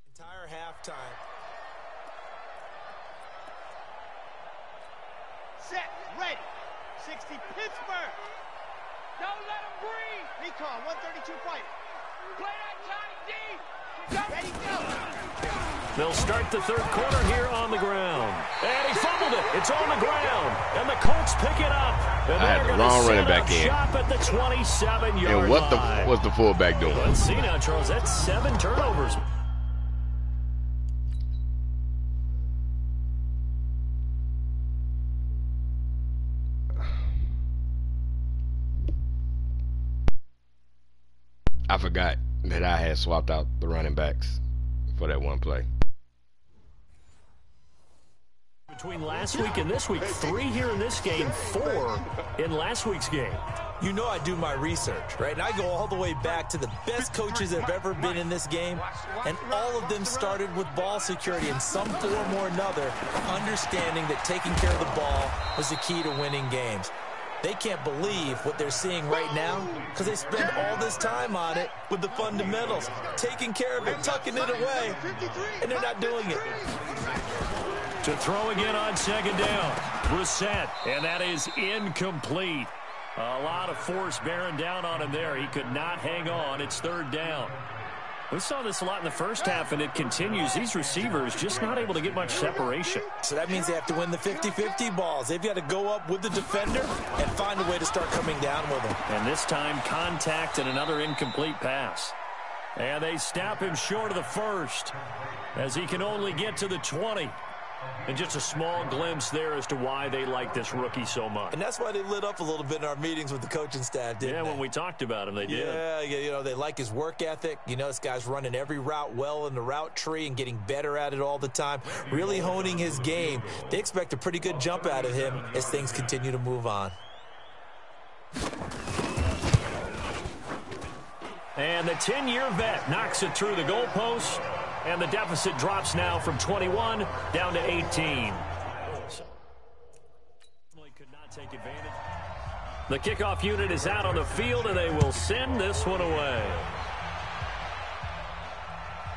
entire halftime. Set, ready. 60 Pittsburgh. Don't let him breathe. Recon, 132 fighter. Play that Johnny D. Ready, go. They'll start the third quarter here on the ground. And he fumbled it. It's on the ground. And the Colts pick it up. And I had the wrong running back in. Shop at the 27-yard and what was the fullback doing? Let's see now, Charles. That's 7 turnovers. I forgot that I had swapped out the running backs for that one play. Between last week and this week, 3 here in this game, 4 in last week's game. You know I do my research, right? And I go all the way back to the best coaches that have ever been in this game, and all of them started with ball security in some form or another, understanding that taking care of the ball was the key to winning games. They can't believe what they're seeing right now because they spend all this time on it with the fundamentals, taking care of it, tucking it away, and they're not doing it. To throw again on second down. Brissett, and that is incomplete. A lot of force bearing down on him there. He could not hang on. It's third down. We saw this a lot in the first half, and it continues. These receivers just not able to get much separation. So that means they have to win the 50-50 balls. They've got to go up with the defender and find a way to start coming down with them. And this time, contact and another incomplete pass. And they stop him short of the first as he can only get to the 20. And just a small glimpse there as to why they like this rookie so much. And that's why they lit up a little bit in our meetings with the coaching staff, didn't they? Yeah, when we talked about him, they did. Yeah, you know, they like his work ethic. You know, this guy's running every route well in the route tree and getting better at it all the time, really honing his game. They expect a pretty good jump out of him as things continue to move on. And the 10-year vet knocks it through the goalpost, and the deficit drops now from 21 down to 18. Could not take advantage. The kickoff unit is out on the field, and they will send this one away.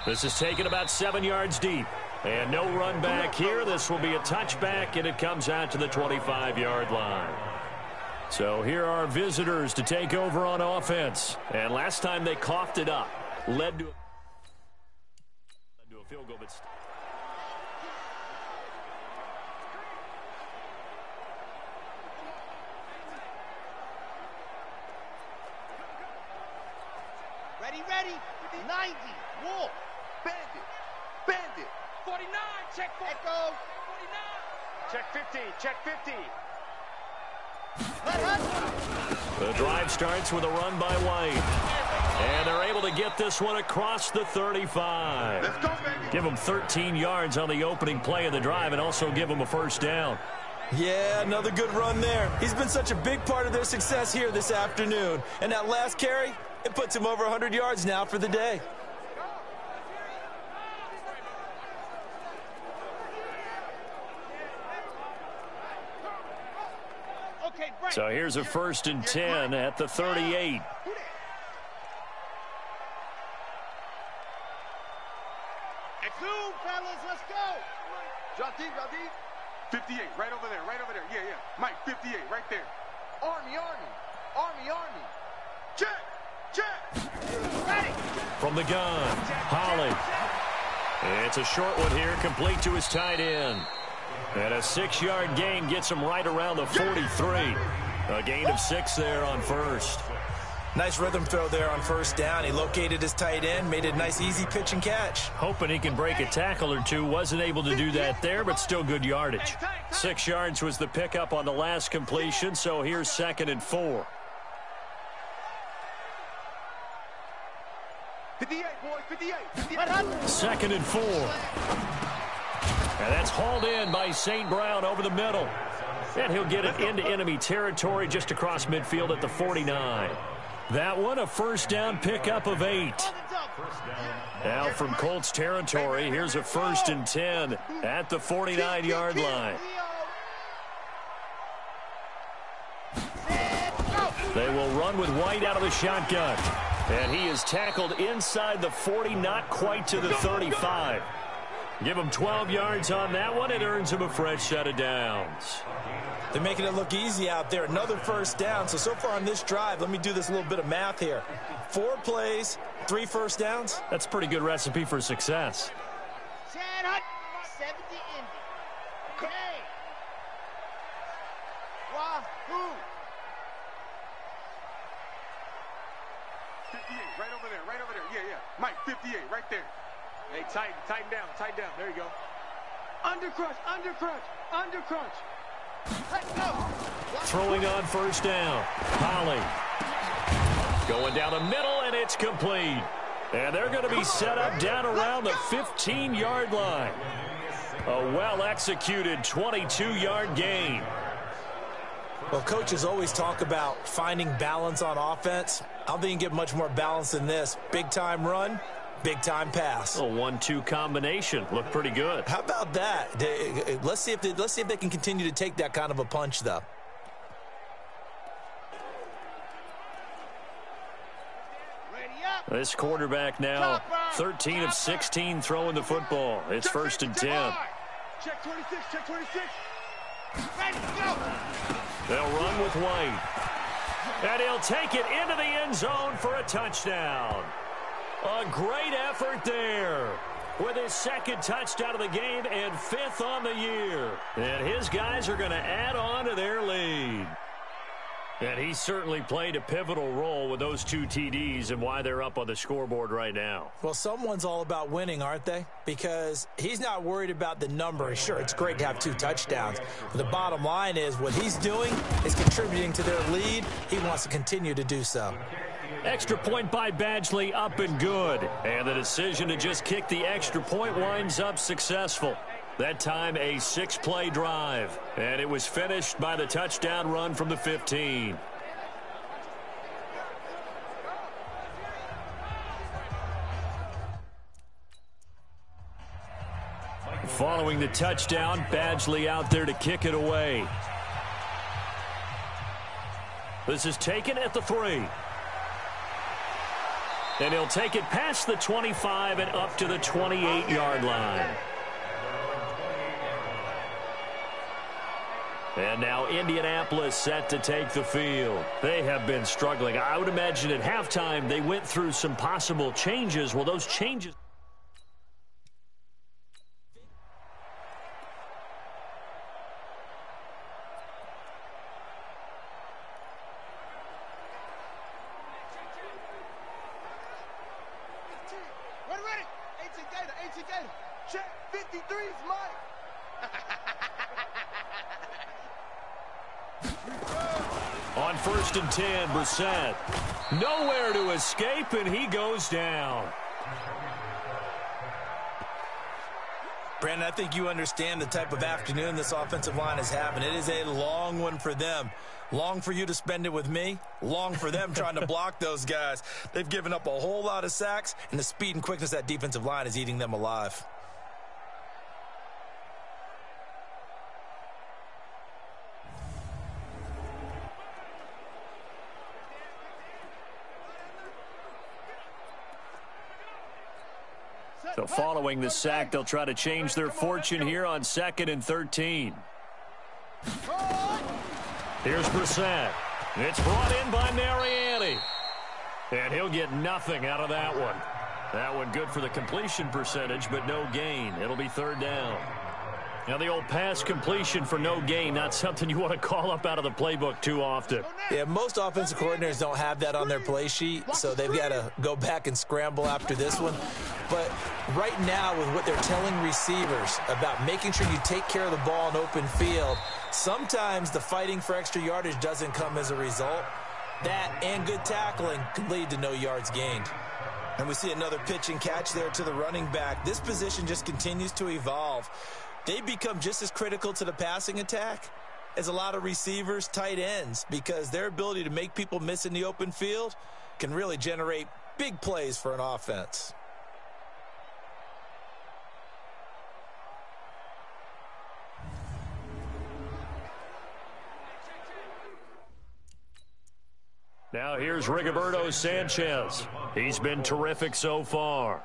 This is taken about 7 yards deep. And no run back here. This will be a touchback, and it comes out to the 25-yard line. So here are visitors to take over on offense. And last time they coughed it up. Led to a field goal, but ready, 90, Wolf, Bandit, 49, check 4. Echo, 49. Check 50, check 50. the drive starts with a run by White. And they're able to get this one across the 35. Let's go, baby. Give them 13 yards on the opening play of the drive and also give them a first down. Yeah, another good run there. He's been such a big part of their success here this afternoon. And that last carry, it puts him over 100 yards now for the day. So here's a 1st and 10 at the 38. Zoom, fellas, let's go. Jody. 58, right over there. Yeah. Mike, 58, right there. Army. Check. Ready. From the gun, Holly. It's a short one here, complete to his tight end. And a 6-yard gain gets him right around the 43. A gain of 6 there on first. Nice rhythm throw there on first down. He located his tight end, made a nice easy pitch and catch. Hoping he can break a tackle or two. Wasn't able to do that there, but still good yardage. 6 yards was the pickup on the last completion, so here's 2nd and 4. 58, boys, 58. 2nd and 4. And that's hauled in by St. Brown over the middle. And he'll get it into enemy territory just across midfield at the 49. That one, a first down pickup of 8. Now from Colts territory, here's a 1st and 10 at the 49-yard line. They will run with White out of the shotgun. And he is tackled inside the 40, not quite to the 35. Give him 12 yards on that one. It earns him a fresh set of downs. They're making it look easy out there. Another first down. So far on this drive, let me do this little bit of math here. 4 plays, 3 first downs. That's a pretty good recipe for success. Chad Hunt, 70 Indy. Okay. Wahoo. 58, right over there. Yeah. Mike, 58, right there. Hey, tighten down. There you go. Under crunch. Let's go. Throwing on first down. Holly. Going down the middle, and it's complete. And they're going to be set up down around the 15-yard line. A well-executed 22-yard gain. Well, coaches always talk about finding balance on offense. I don't think you can get much more balance than this. Big-time run, big-time pass. A 1-2 combination. Looked pretty good. How about that? Let's see if they can continue to take that kind of a punch, though. This quarterback now 13 of 16 throwing the football. It's 1st and 10. Check 26. Ready, go. They'll run with White. And he'll take it into the end zone for a touchdown. A great effort there with his 2nd touchdown of the game and 5th on the year. And his guys are going to add on to their lead. And he certainly played a pivotal role with those 2 TDs and why they're up on the scoreboard right now. Well, someone's all about winning, aren't they? Because he's not worried about the number. Sure, it's great to have 2 touchdowns. But the bottom line is what he's doing is contributing to their lead. He wants to continue to do so. Extra point by Badgley, up and good. And the decision to just kick the extra point winds up successful. That time a 6-play drive. And it was finished by the touchdown run from the 15. Following the touchdown, Badgley out there to kick it away. This is taken at the 3. And he'll take it past the 25 and up to the 28-yard line. And now Indianapolis set to take the field. They have been struggling. I would imagine at halftime they went through some possible changes. Well, those changes... Check 53's Mike. On 1st and 10, Brissett. Nowhere to escape, and he goes down. Brandon, I think you understand the type of afternoon this offensive line is having. It is a long one for them. Long for you to spend it with me. Long for them trying to block those guys. They've given up a whole lot of sacks, and the speed and quickness of that defensive line is eating them alive. So following the sack, they'll try to change their fortune here on 2nd and 13. Here's Brissett. It's brought in by Mariani. And he'll get nothing out of that one. That one good for the completion percentage, but no gain. It'll be 3rd down. Now the old pass completion for no gain, not something you want to call up out of the playbook too often. Yeah, most offensive coordinators don't have that on their play sheet, so they've got to go back and scramble after this one. But right now, with what they're telling receivers about making sure you take care of the ball in open field, sometimes the fighting for extra yardage doesn't come as a result. That and good tackling can lead to no yards gained. And we see another pitch and catch there to the running back. This position just continues to evolve. They become just as critical to the passing attack as a lot of receivers, tight ends, because their ability to make people miss in the open field can really generate big plays for an offense. Now here's Rigoberto Sanchez. He's been terrific so far.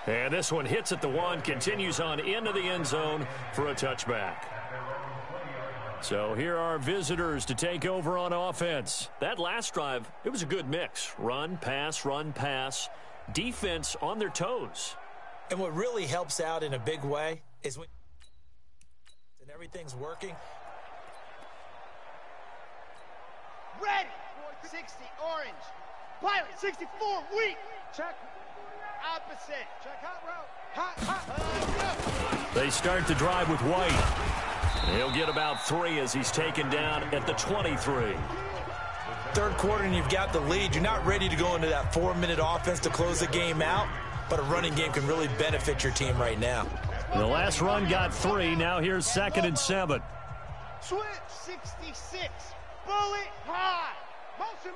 And this one hits at the 1, continues on into the end zone for a touchback. So here are visitors to take over on offense. That last drive, it was a good mix. Run, pass, defense on their toes. And what really helps out in a big way is when everything's working. Red, 60, orange. Pilot, 64, weak. Check. Opposite. Check hot route. Hot. They start the drive with White. He'll get about 3 as he's taken down at the 23. Third quarter and you've got the lead. You're not ready to go into that 4-minute offense to close the game out, but a running game can really benefit your team right now. The last run got 3. Now here's 2nd and 7. Switch, 66. Bullet high. Motion.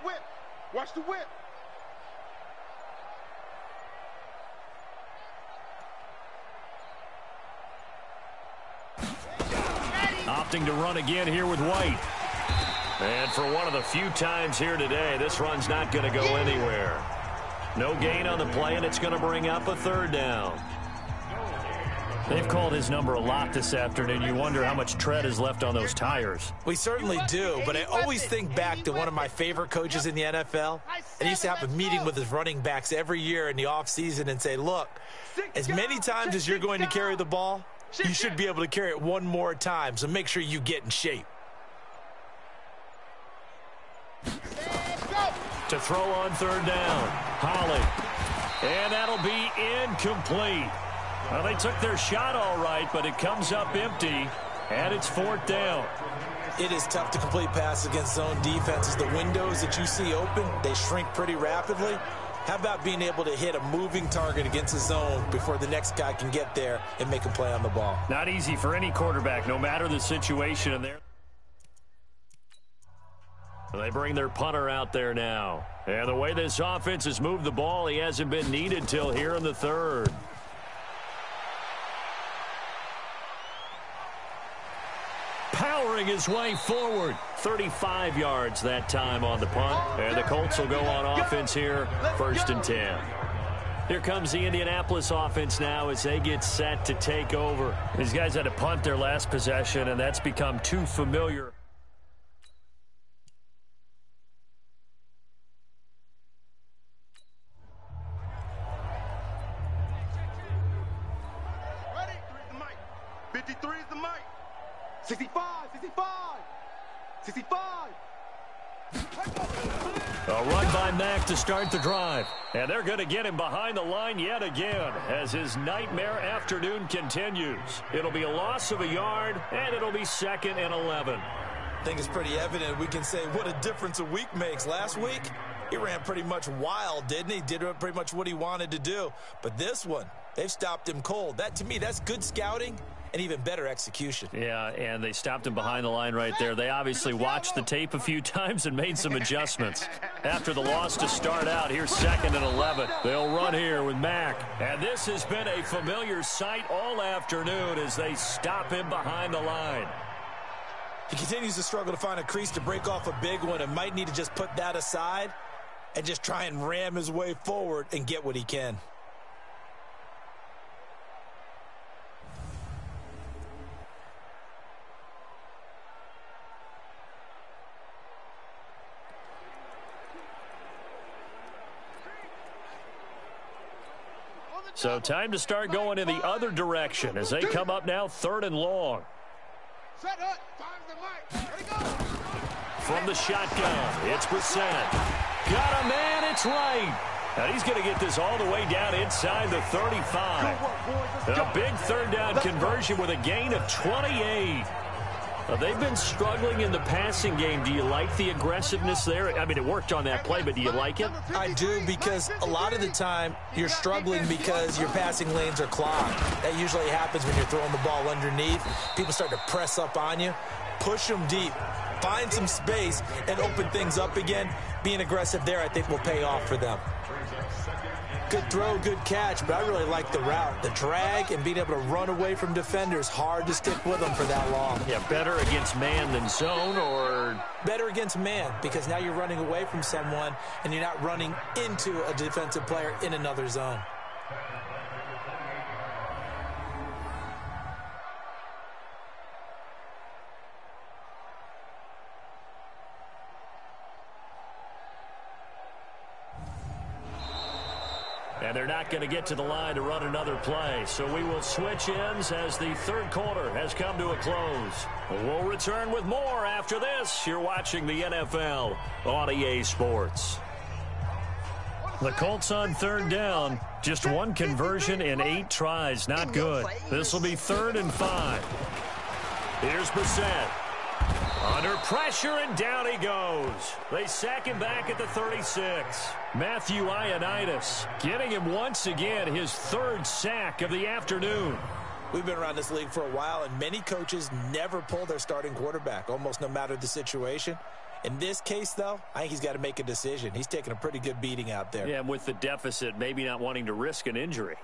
Whip. Watch the whip. Opting to run again here with White. And for one of the few times here today, this run's not going to go anywhere. No gain on the play, and it's going to bring up a 3rd down. They've called his number a lot this afternoon. You wonder how much tread is left on those tires. We certainly do, but I always think back to one of my favorite coaches in the NFL. And he used to have a meeting with his running backs every year in the offseason and say, look, as many times as you're going to carry the ball, you should be able to carry it one more time, so make sure you get in shape. To throw on third down, Holly. And that'll be incomplete. Well, they took their shot all right, but it comes up empty, and it's fourth down. It is tough to complete passes against zone defenses. The windows that you see open, they shrink pretty rapidly. How about being able to hit a moving target against the zone before the next guy can get there and make a play on the ball? Not easy for any quarterback, no matter the situation in there. They bring their punter out there now. And the way this offense has moved the ball, he hasn't been needed till here in the third. Powering his way forward. 35 yards that time on the punt. And the Colts will go on offense here, 1st and 10. Here comes the Indianapolis offense now as they get set to take over. These guys had to punt their last possession, and that's become too familiar. Ready? 53 is the mic. 65, 65, 65. A run by Mack to start the drive. And they're going to get him behind the line yet again as his nightmare afternoon continues. It'll be a loss of a yard, and it'll be 2nd and 11. I think it's pretty evident. We can say what a difference a week makes. Last week, he ran pretty much wild, didn't he? Did pretty much what he wanted to do. But this one, they've stopped him cold. That, to me, that's good scouting and even better execution. Yeah, and they stopped him behind the line right there. They obviously watched the tape a few times and made some adjustments. After the loss to start out, here's 2nd and 11. They'll run here with Mack. And this has been a familiar sight all afternoon as they stop him behind the line. He continues to struggle to find a crease to break off a big one and might need to just put that aside and just try and ram his way forward and get what he can. So time to start going in the other direction as they come up now 3rd and long. From the shotgun, it's Brissett. Got a man, it's right. And he's going to get this all the way down inside the 35. A big 3rd down conversion with a gain of 28. They've been struggling in the passing game. Do you like the aggressiveness there? I mean, it worked on that play, but do you like it? I do, because a lot of the time you're struggling because your passing lanes are clogged. That usually happens when you're throwing the ball underneath. People start to press up on you. Push them deep. Find some space and open things up again. Being aggressive there, I think, will pay off for them. Good throw, good catch, but I really like the route. The drag and being able to run away from defenders, hard to stick with them for that long. Yeah, better against man than zone, or? Better against man, because now you're running away from someone and you're not running into a defensive player in another zone. And they're not going to get to the line to run another play. So we will switch ends as the 3rd quarter has come to a close. We'll return with more after this. You're watching the NFL on EA Sports. The Colts on 3rd down. Just one conversion in 8 tries. Not good. This will be 3rd and 5. Here's Brissett. Under pressure, and down he goes. They sack him back at the 36. Matthew Ioannidis getting him once again his 3rd sack of the afternoon. We've been around this league for a while, and many coaches never pull their starting quarterback, almost no matter the situation. In this case, though, I think he's got to make a decision. He's taking a pretty good beating out there. Yeah, and with the deficit, maybe not wanting to risk an injury.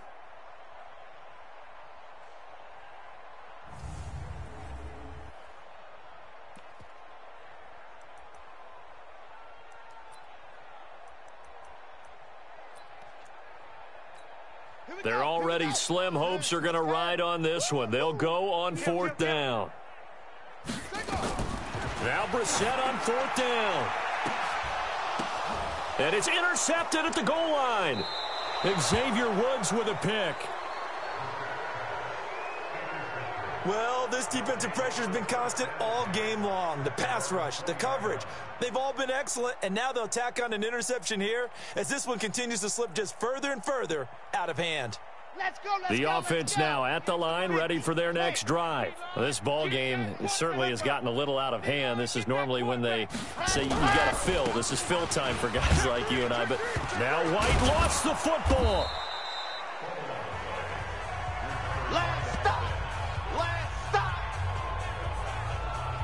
Their already slim hopes are going to ride on this one. They'll go on 4th down. Now Brissett on 4th down. And it's intercepted at the goal line. Xavier Woods with a pick. Well, this defensive pressure has been constant all game long. The pass rush, the coverage, they've all been excellent, and now they'll tack on an interception here as this one continues to slip just further and further out of hand. The offense now at the line, ready for their next drive. Well, this ball game certainly has gotten a little out of hand. This is normally when they say you got to fill. This is fill time for guys like you and I. But now White lost the football. Last stop.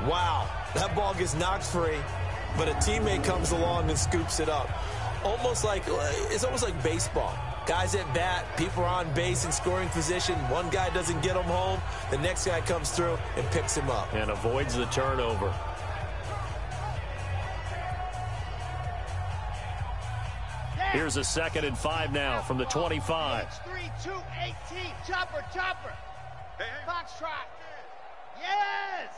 Wow, that ball gets knocked free, but a teammate comes along and scoops it up. It's almost like baseball. Guys at bat, people are on base in scoring position. One guy doesn't get him home. The next guy comes through and picks him up. And avoids the turnover. Here's a 2nd and 5 now from the 25. 3-2-18. Chopper. Foxtrot. Yes.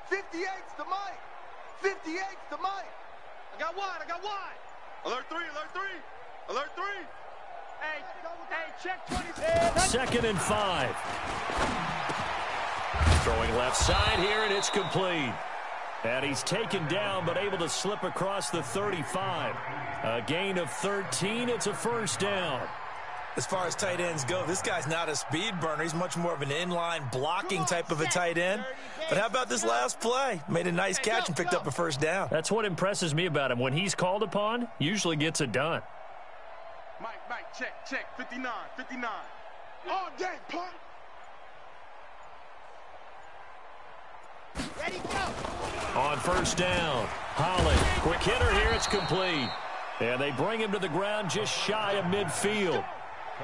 58's the mic. 58's the mic. I got wide. Alert 3. Hey, check 20. 2nd and 5. Throwing left side here, and it's complete. And he's taken down, but able to slip across the 35. A gain of 13. It's a 1st down. As far as tight ends go, this guy's not a speed burner. He's much more of an inline blocking type of a tight end. But how about this last play? Made a nice catch and picked up a 1st down. That's what impresses me about him. When he's called upon, usually gets it done. Mike, check. 59. All day, punk. Ready, go. On 1st down, Holland. Quick hitter here, it's complete. And they bring him to the ground just shy of midfield.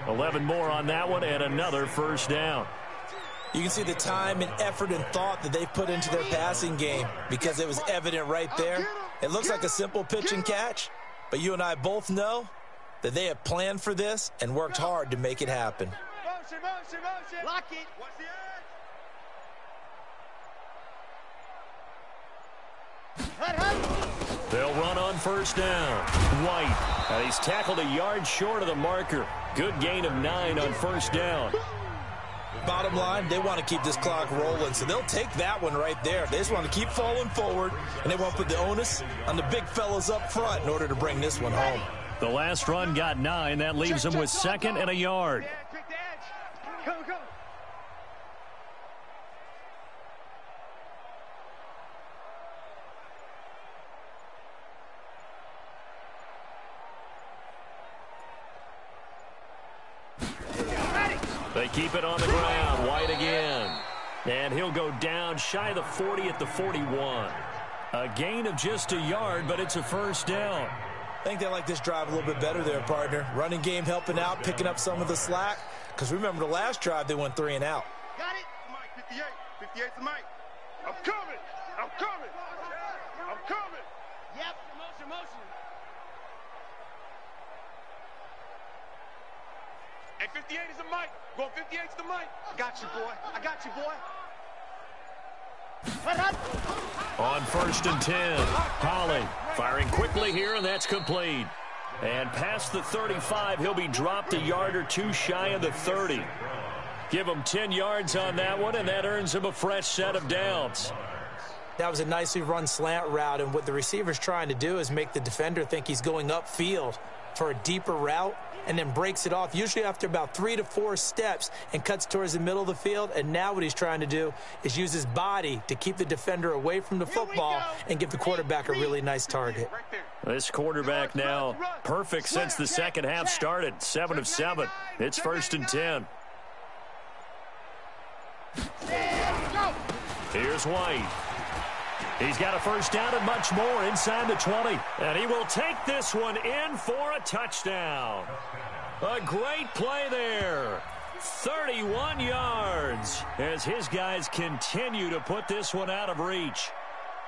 11 more on that one, and another 1st down. You can see the time and effort and thought that they've put into their passing game because it was evident right there. It looks like a simple pitch and catch, but you and I both know that they have planned for this and worked hard to make it happen. Motion. Lock it. What's the edge? Hut. They'll run on 1st down. White, and he's tackled a yard short of the marker. Good gain of 9 on 1st down. Bottom line, they want to keep this clock rolling, so they'll take that one right there. They just want to keep falling forward, and they want to put the onus on the big fellas up front in order to bring this one home. The last run got 9. That leaves them with 2nd and a yard. Yeah, quick the edge. Go. They keep it on the ground. White again. And he'll go down shy of the 40 at the 41. A gain of just a yard, but it's a 1st down. I think they like this drive a little bit better there, partner. Running game helping out, picking up some of the slack. Because remember the last drive, they went 3 and out. Got it. Mike, 58. 58's the mic. I'm coming. Yep. Motion. Hey, 58 is the mic. Go 58's the mic. I got you, boy. Hut. On 1st and 10, Holly firing quickly here, and that's complete. And past the 35, he'll be dropped a yard or 2 shy of the 30. Give him 10 yards on that one, and that earns him a fresh set of downs. That was a nicely run slant route, and what the receiver's trying to do is make the defender think he's going upfield for a deeper route, and then breaks it off, usually after about 3 to 4 steps, and cuts towards the middle of the field. And now what he's trying to do is use his body to keep the defender away from the football and give the quarterback a really nice target. This quarterback now perfect since the 2nd half started. 7 of 7. It's 1st and 10. Here's White. He's got a 1st down and much more inside the 20. And he will take this one in for a touchdown. A great play there. 31 yards as his guys continue to put this one out of reach.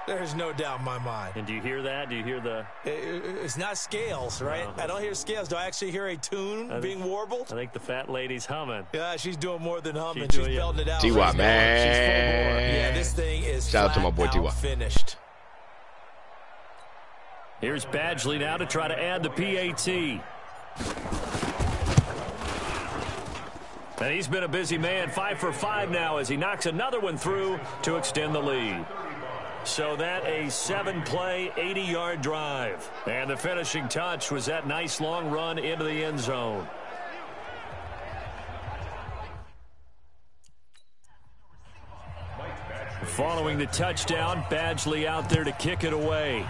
There's no doubt in my mind. And do you hear that? Do you hear the... It's not scales, right? No. I don't hear scales. Do I actually hear a tune being warbled? I think the fat lady's humming. Yeah, she's doing more than humming. She's belting it out. T.Y., man. She's full bore. Yeah, this thing is shout out to my boy T.Y. finished. Here's Badgley now to try to add the PAT. And he's been a busy man, 5 for 5 now as he knocks another one through to extend the lead. So that a 7-play, 80-yard drive. And the finishing touch was that nice long run into the end zone. Following the touchdown, Badgley out there to kick it away.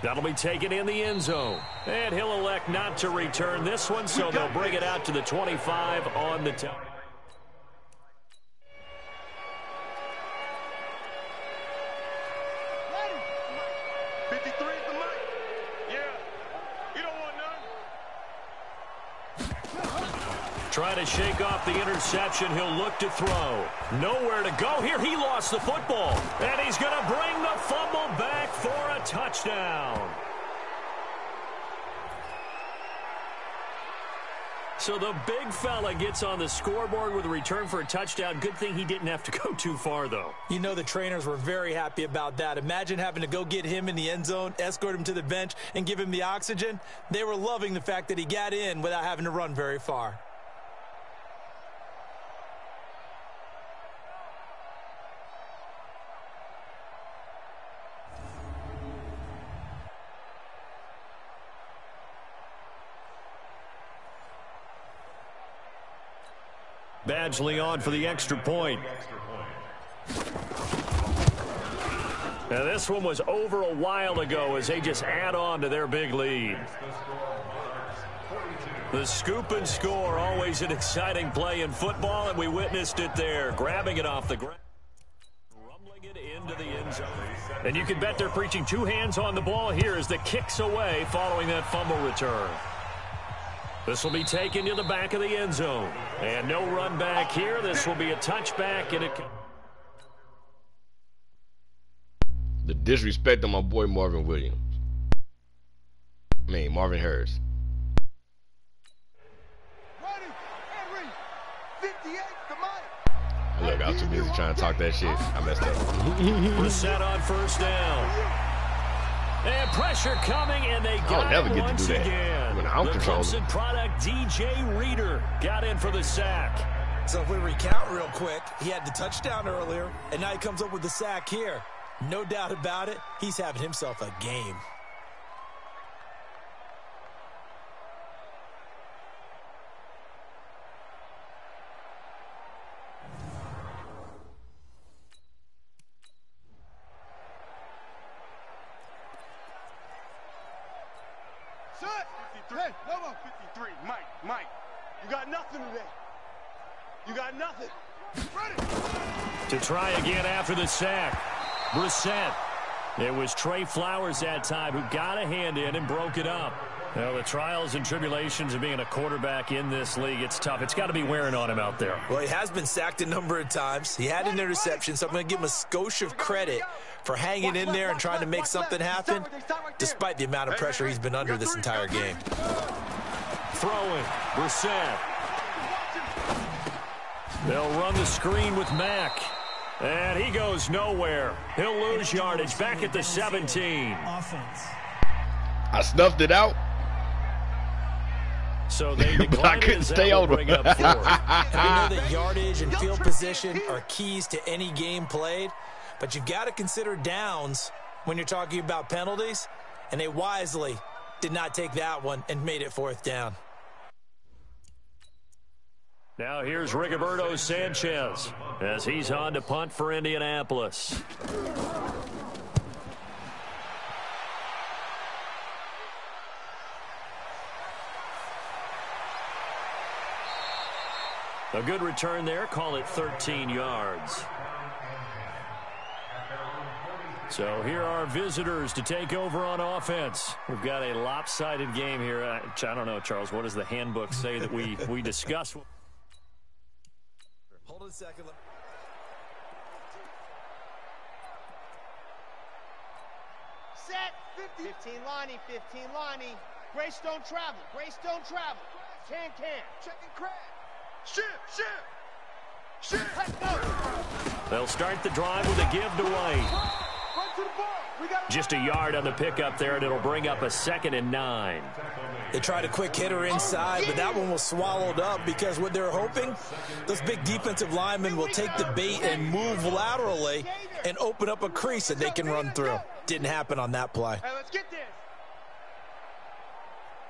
That'll be taken in the end zone. And he'll elect not to return this one, so they'll bring it out to the 25 on the top. Trying to shake off the interception. He'll look to throw. Nowhere to go here. He lost the football. And he's going to bring the fumble back for a touchdown. So the big fella gets on the scoreboard with a return for a touchdown. Good thing he didn't have to go too far, though. You know the trainers were very happy about that. Imagine having to go get him in the end zone, escort him to the bench, and give him the oxygen. They were loving the fact that he got in without having to run very far. Badgley on for the extra point. Now this one was over a while ago as they just add on to their big lead. The scoop and score, always an exciting play in football, and we witnessed it there. Grabbing it off the ground, rumbling it into the end zone. And you can bet they're preaching two hands on the ball here as the kick's away following that fumble return. This will be taken to the back of the end zone. And no run back here. This will be a touchback. And The disrespect on my boy Marvin Williams. I mean, Marvin Harris. Look, I was too busy trying to talk that shit. I messed up. Brissett on first down. And pressure coming, and they got never it get to once do that again. when I'm the controlling. Clemson product, DJ Reader, got in for the sack. So if we recount real quick, he had the touchdown earlier, and now he comes up with the sack here. No doubt about it, he's having himself a game. Hey, come on. 53. Mike, you got nothing today. You got nothing. Ready. To try again after the sack. Brissett. It was Trey Flowers that time who got a hand in and broke it up. Well, the trials and tribulations of being a quarterback in this league, it's tough. It's got to be wearing on him out there. Well, he has been sacked a number of times. He had an interception, so I'm going to give him a skosh of credit for hanging in there and trying to make something happen, despite the amount of pressure he's been under this entire game. Throwing. Brissett. They'll run the screen with Mack. And he goes nowhere. He'll lose yardage back at the 17. Offense. I snuffed it out. So they but I couldn't stay on bring up 4. We know that yardage and field position are keys to any game played, but you've got to consider downs when you're talking about penalties, and they wisely did not take that one and made it 4th down. Now here's Rigoberto Sanchez as he's on to punt for Indianapolis. A good return there. Call it 13 yards. So here are visitors to take over on offense. We've got a lopsided game here. I don't know, Charles. What does the handbook say that we discuss? Hold on a second. Set. 15 Lonnie, 15 Lonnie. Grace don't travel. Grace don't travel. Can. Checking crack. Shift. Let's go. They'll start the drive with a give to White. Run to the ball. We got Just a yard on the pickup there, and it'll bring up a 2nd and 9. They tried a quick hitter inside, but that one was swallowed up because what they're hoping, those big defensive linemen will take the bait and move laterally and open up a crease that they can run through. Didn't happen on that play. Hey, let's get this.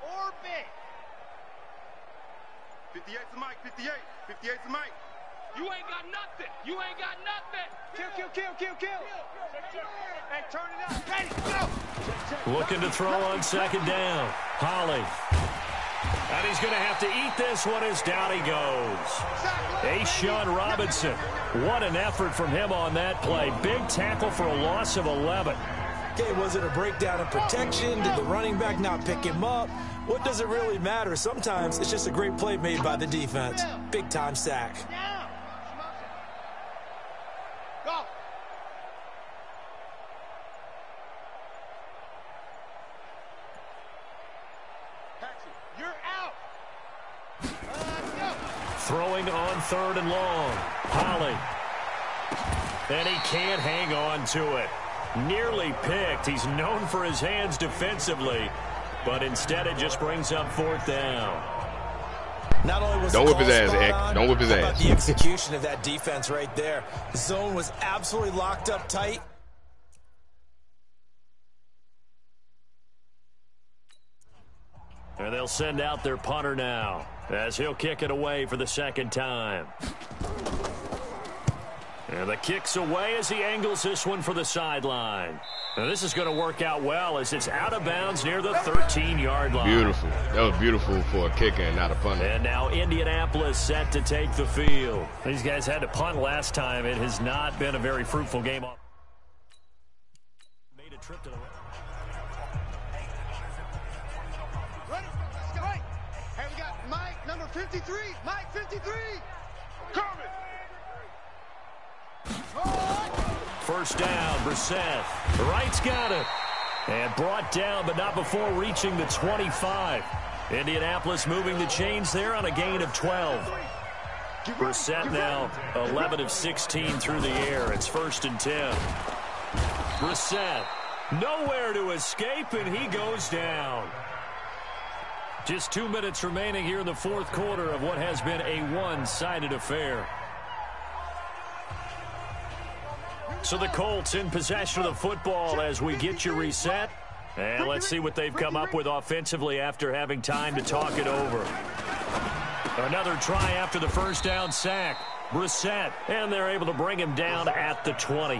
Orbit. 58's the mic. 58's the mic. You ain't got nothing. You ain't got nothing. Kill. Hey, turn it up. Ready, go. Looking to throw on 2nd down. Holly. And he's going to have to eat this one as down he goes. Ashawn Robinson. What an effort from him on that play. Big tackle for a loss of 11. Okay, was it a breakdown in protection? Did the running back not pick him up? What does it really matter? Sometimes it's just a great play made by the defense. Big-time sack. Go. You're out. Go. Throwing on 3rd and long. Holly. And he can't hang on to it. Nearly picked. He's known for his hands defensively, but instead it just brings up 4th down. Not only was Don't the whip his call ass, spot Eck. on, Don't whip his how about ass. the execution of that defense right there? The zone was absolutely locked up tight. And they'll send out their punter now as he'll kick it away for the 2nd time. And the kick's away as he angles this one for the sideline. Now this is going to work out well as it's out of bounds near the 13-yard line. Beautiful. That was beautiful for a kicker and not a punter. And now Indianapolis set to take the field. These guys had to punt last time. It has not been a very fruitful game. Made a trip to the Ready? Let's go. Hey, we got Mike, number 53. Mike, 53. Coming. First down, Brissett. Wright's got it. And brought down, but not before reaching the 25. Indianapolis moving the chains there on a gain of 12. Brissett now 11 of 16 through the air. It's 1st and 10. Brissett nowhere to escape, and he goes down. Just 2 minutes remaining here in the 4th quarter of what has been a one-sided affair. So the Colts in possession of the football as we get you reset. And let's see what they've come up with offensively after having time to talk it over. Another try after the first down sack. Brissett, and they're able to bring him down at the 20.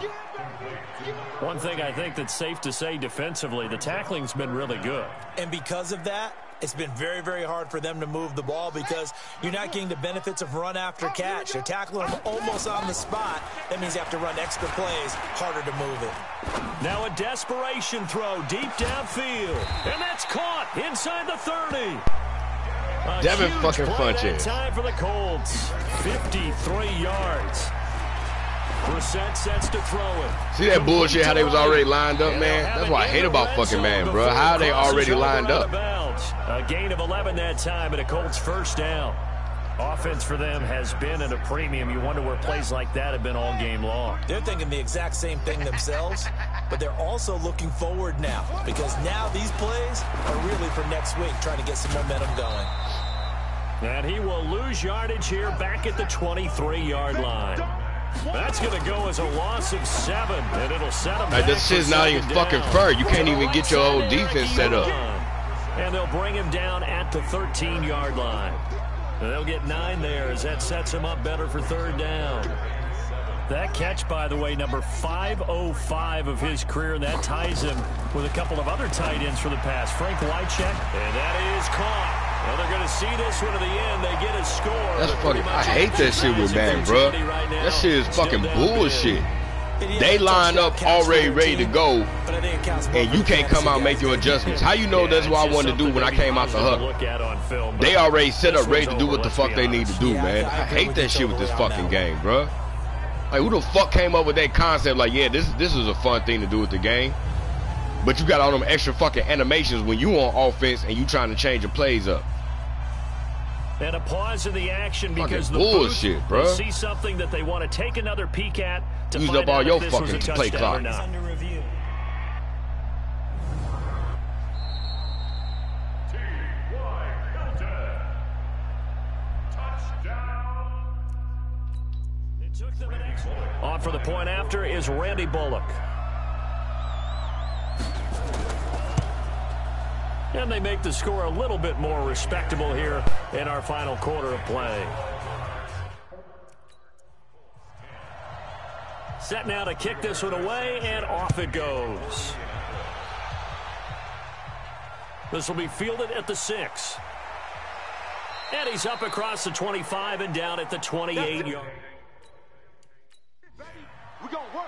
One thing I think that's safe to say defensively, the tackling's been really good. And because of that, it's been very, very hard for them to move the ball because you're not getting the benefits of run after catch. They're tackling them almost on the spot. That means you have to run extra plays, harder to move it. Now a desperation throw deep downfield. And that's caught inside the 30. Devin Huge fucking play Funches. that time for the Colts. 53 yards. Brissett sets to throw it. See that bullshit how they was already lined up, man? That's what I hate about fucking man, bro. How are they already lined up? A gain of 11 that time and a Colts first down. Offense for them has been at a premium. You wonder where plays like that have been all game long. They're thinking the exact same thing themselves, but they're also looking forward now because now these plays are really for next week, trying to get some momentum going. And he will lose yardage here back at the 23-yard line. That's going to go as a loss of 7, and it'll set him back. This shit's not even fucking fair. You can't even get your old defense set up. And they'll bring him down at the 13-yard line. And they'll get 9 there as that sets him up better for 3rd down. That catch, by the way, number 505 of his career, and that ties him with a couple of other tight ends for the pass. Frank Wycheck, and that is caught. Well, they're going to see this one to the end. They get a score. That's fucking, I hate that shit with man, bro. That shit is fucking bullshit. They line up already ready to go, and you can't come out and make your adjustments. How you know that's what I wanted to do when I came out the hut? They already set up ready to do what the fuck they need to do, man. I hate that shit with this fucking game, bro. Like, who the fuck came up with that concept? Like, yeah, this is a fun thing to do with the game. But you got all them extra fucking animations when you on offense and you trying to change your plays up. And a pause in the action because the bullshit, booth bro. will see something that they want to take another peek at to Use find up all out your if this was a fucking play touchdown or clock. not. Under review. On for the point after is Randy Bullock. And they make the score a little bit more respectable here in our final quarter of play. Set now to kick this one away, and off it goes. This will be fielded at the 6. And he's up across the 25 and down at the 28-yard. We're going to work.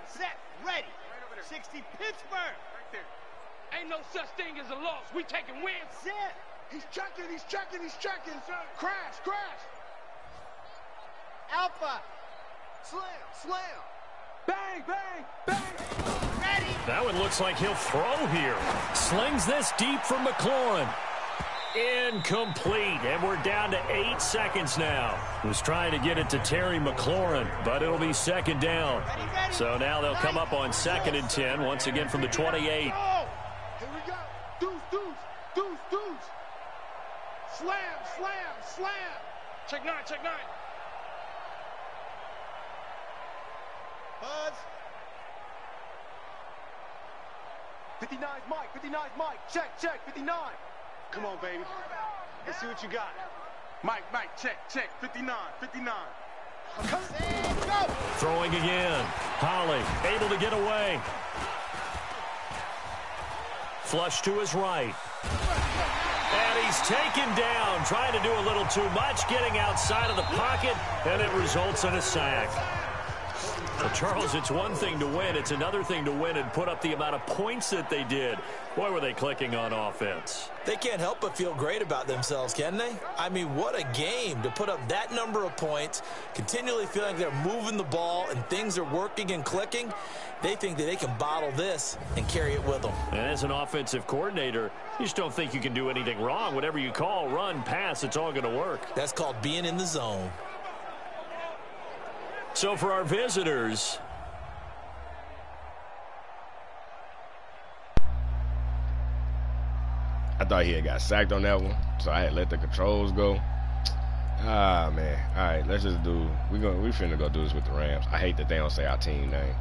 Set, ready. 60 Pittsburgh. Right there. Ain't no such thing as a loss. We taking wins. Set. He's checking, he's checking, he's checking. Crash, crash. Alpha. Slam, slam. Bang, bang, bang. Ready. That one looks like he'll throw here. Slings this deep for McLaurin. Incomplete, and we're down to 8 seconds now. Was trying to get it to Terry McLaurin, but it'll be second down. So now they'll come up on 2nd and 10, once again from the 28. Here we go. Deuce, deuce, deuce, deuce. Slam, slam, slam. Check 9, check 9. Buzz. 59's Mike, 59's Mike. Check, check, 59. Come on, baby. Let's see what you got. Mike, check, check, 59, 59. Come. Go. Throwing again. Holly able to get away. Flush to his right. And he's taken down, trying to do a little too much, getting outside of the pocket, and it results in a sack. Well, Charles, it's one thing to win. It's another thing to win and put up the amount of points that they did. Boy, were they clicking on offense. They can't help but feel great about themselves, can they? I mean, what a game to put up that number of points, continually feeling they're moving the ball and things are working and clicking. They think that they can bottle this and carry it with them. And as an offensive coordinator, you just don't think you can do anything wrong. Whatever you call, run, pass, it's all going to work. That's called being in the zone. So for our visitors, I thought he had got sacked on that one, so I had let the controls go. Ah, man. All right, let's just do. We finna go do this with the Rams. I hate that they don't say our team name.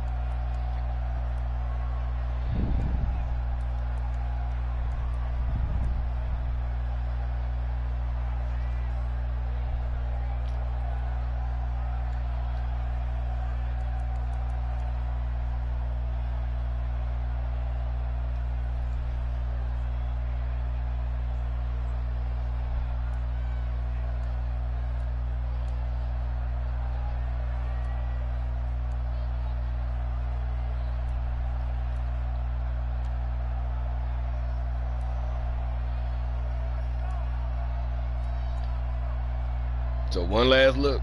So one last look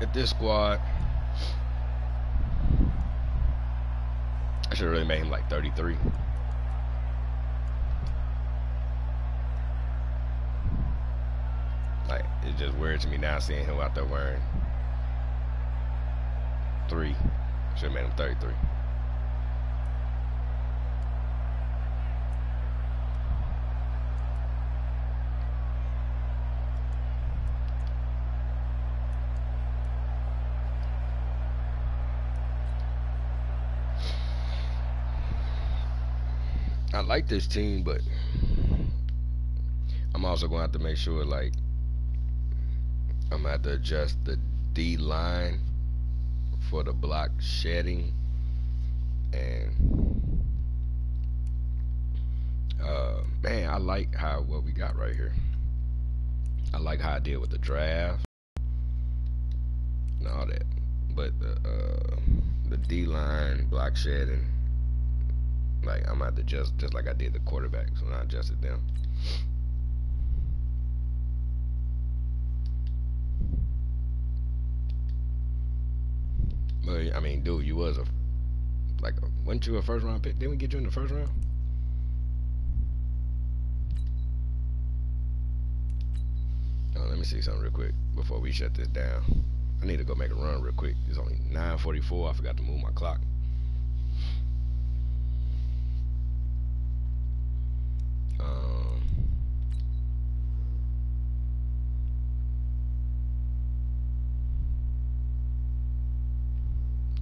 at this squad. I should have really made him like 33. Like, it's just weird to me now seeing him out there wearing 3. Should have made him 33. I like this team, but I'm also going to have to make sure, like, I'm going to have to adjust the D line for the block shedding. And, man, I like what we got right here. I like how I did with the draft and all that. But the D line, block shedding, like, I'm going to have to adjust just like I did the quarterbacks when I adjusted them. I mean, dude, you was wasn't you a first round pick? Didn't we get you in the first round? Oh, let me see something real quick before we shut this down. I need to go make a run real quick. It's only 9:44. I forgot to move my clock.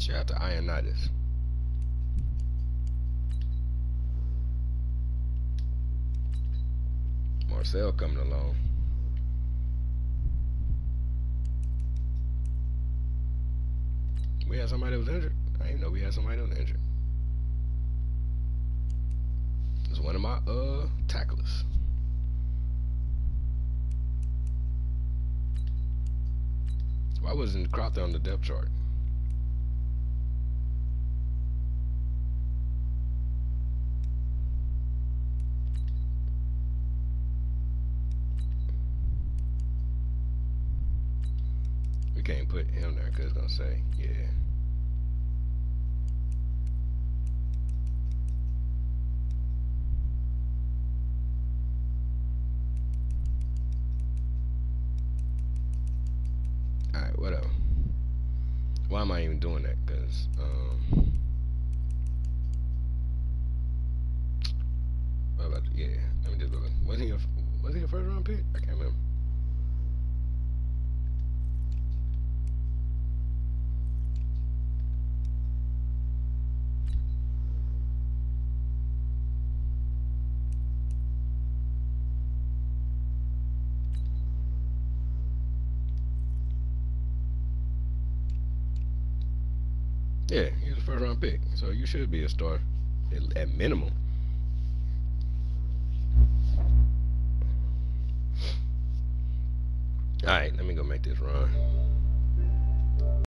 Shout out to Ionitis. Marcel coming along. We had somebody that was injured. I didn't know we had somebody that was injured. It's one of my tacklers. Why wasn't Crowther on the depth chart? We can't put him there because it's gonna say, yeah. Alright, whatever. Why am I even doing that? Because, yeah, let me just look. Was he a first round pick? I can't remember. Yeah, he was a first round pick, so you should be a star at minimum. All right, let me go make this run.